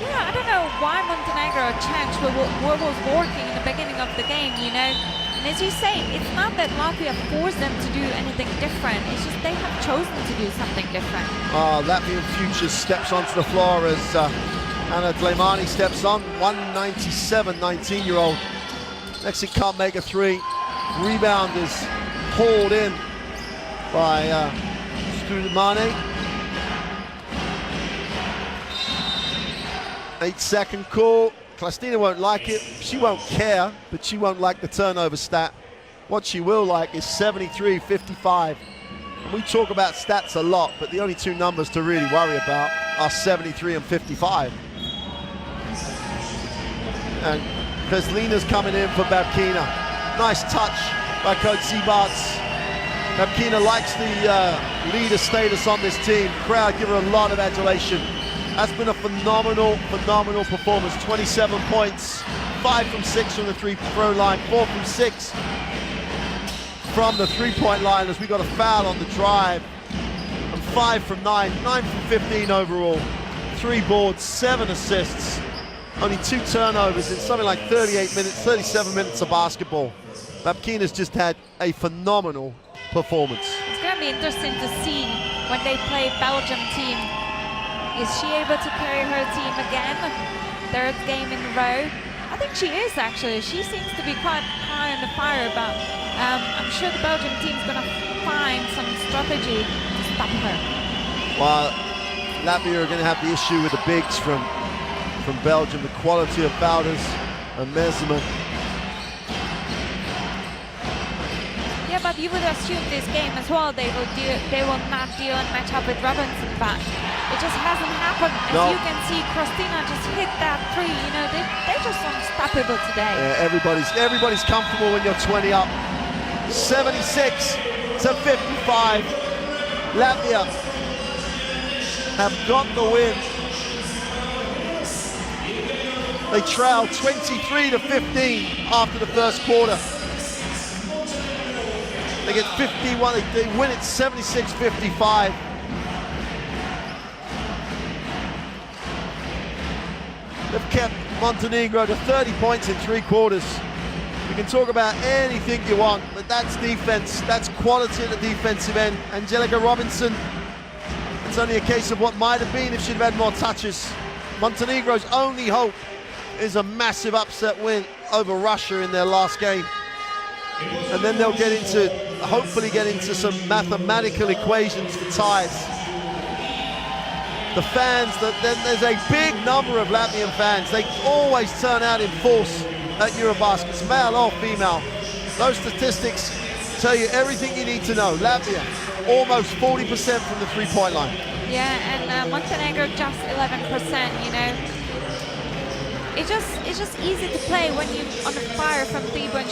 Yeah, I don't know why Montenegro changed what was working in the beginning of the game, you know. And as you say, it's not that Latvia forced them to do anything different. It's just they have chosen to do something different. Latvian Futures steps onto the floor as Anna Dlemani steps on. 197, 19-year-old. Next, it can't make a 3. Rebound is pulled in by Studemane. 8-second call. Klastina won't like it. She won't care, but she won't like the turnover stat. What she will like is 73-55. And we talk about stats a lot, but the only two numbers to really worry about are 73 and 55. And Veslina's coming in for Babkina. Nice touch by Coach ZIBARTS. Babkina likes the leader status on this team. Crowd give her a lot of adulation. That's been a phenomenal performance. 27 points, 5 from 6 from the free-throw line, 4 from 6 from the three-point line as we got a foul on the drive, and 5 from 9, 9 from 15 overall, 3 boards, 7 assists, only 2 turnovers in something like 38 minutes, 37 minutes of basketball. Babkina's just had a phenomenal performance. It's going to be interesting to see when they play Belgium team. Is she able to carry her team again? 3rd game in a row. I think she is actually. She seems to be quite high on the fire, but I'm sure the Belgium team's going to find some strategy to stop her. Well, Latvia are going to have the issue with the bigs from Belgium, the quality of Bouders and Mesman. Yeah, but you would assume this game as well they will not deal and match up with Robinson, but it just hasn't happened. As you can see, Christina just hit that 3. You know, they're just unstoppable today. Yeah, everybody's comfortable when you're 20 up. 76 to 55. Latvia have got the win. They trail 23 to 15 after the first quarter. They get 51, they win it 76-55. They've kept Montenegro to 30 points in 3 quarters. You can talk about anything you want, but that's defense, that's quality at the defensive end. Angelica Robinson, it's only a case of what might have been if she'd have had more touches. Montenegro's only hope is a massive upset win over Russia in their last game. And then they'll hopefully get into some mathematical equations for ties. The fans, then there's a big number of Latvian fans. They always turn out in force at Eurobaskets, male or female. Those statistics tell you everything you need to know. Latvia, almost 40% from the 3-point line. Yeah, and Montenegro just 11%, you know. It's just easy to play when you're on the fire from 3-point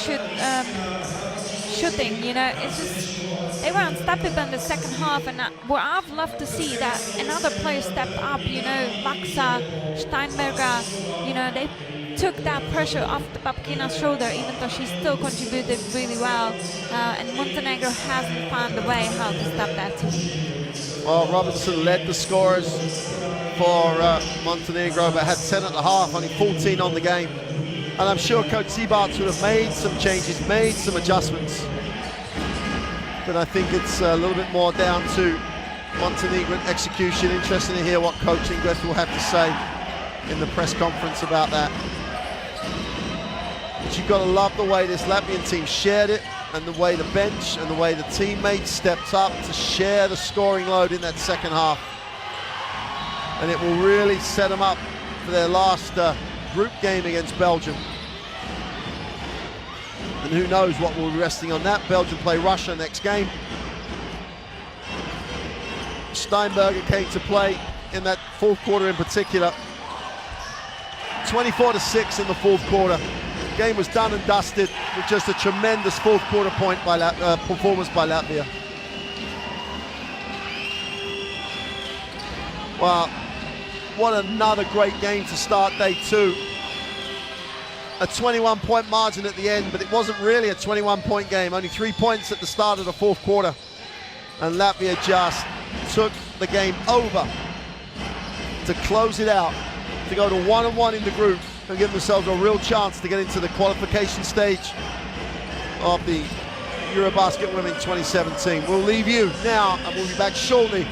shooting, you know. It's just, they were unstoppable in the second half, and what I've loved to see that another player stepped up, you know, Baxa, Steinberger, you know, they took that pressure off the Babkina's shoulder, even though she still contributed really well, and Montenegro hasn't found a way how to stop that team. Well, Robinson led the scorers for Montenegro, but had 10 at the half, only 14 on the game. And I'm sure Coach ZIBARTS would have made some changes, made some adjustments. But I think it's a little bit more down to Montenegrin execution. Interesting to hear what Coach Ingves will have to say in the press conference about that. But you've got to love the way this Latvian team shared it, and the way the bench and the way the teammates stepped up to share the scoring load in that second half. And it will really set them up for their last group game against Belgium. And who knows what will be resting on that. Belgium play Russia next game. Steinberger came to play in that 4th quarter in particular. 24-6 in the 4th quarter. The game was done and dusted with just a tremendous 4th quarter point by performance by Latvia. Well, what another great game to start day 2. A 21-point margin at the end, but it wasn't really a 21-point game. Only 3 points at the start of the 4th quarter. And Latvia just took the game over to close it out, to go to 1-1 in the group and give themselves a real chance to get into the qualification stage of the Eurobasket Women 2017. We'll leave you now, and we'll be back shortly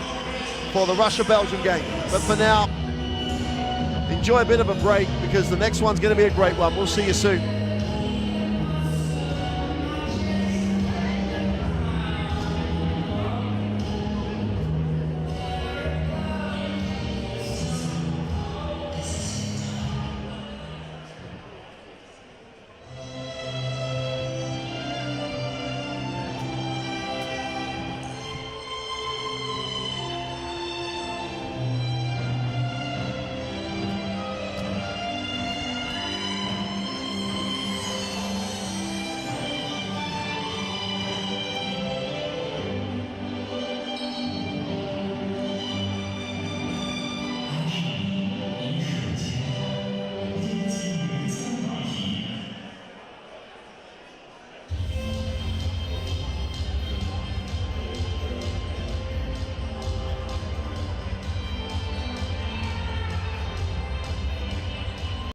for the Russia-Belgium game. But for now, enjoy a bit of a break, because the next one's going to be a great one. We'll see you soon.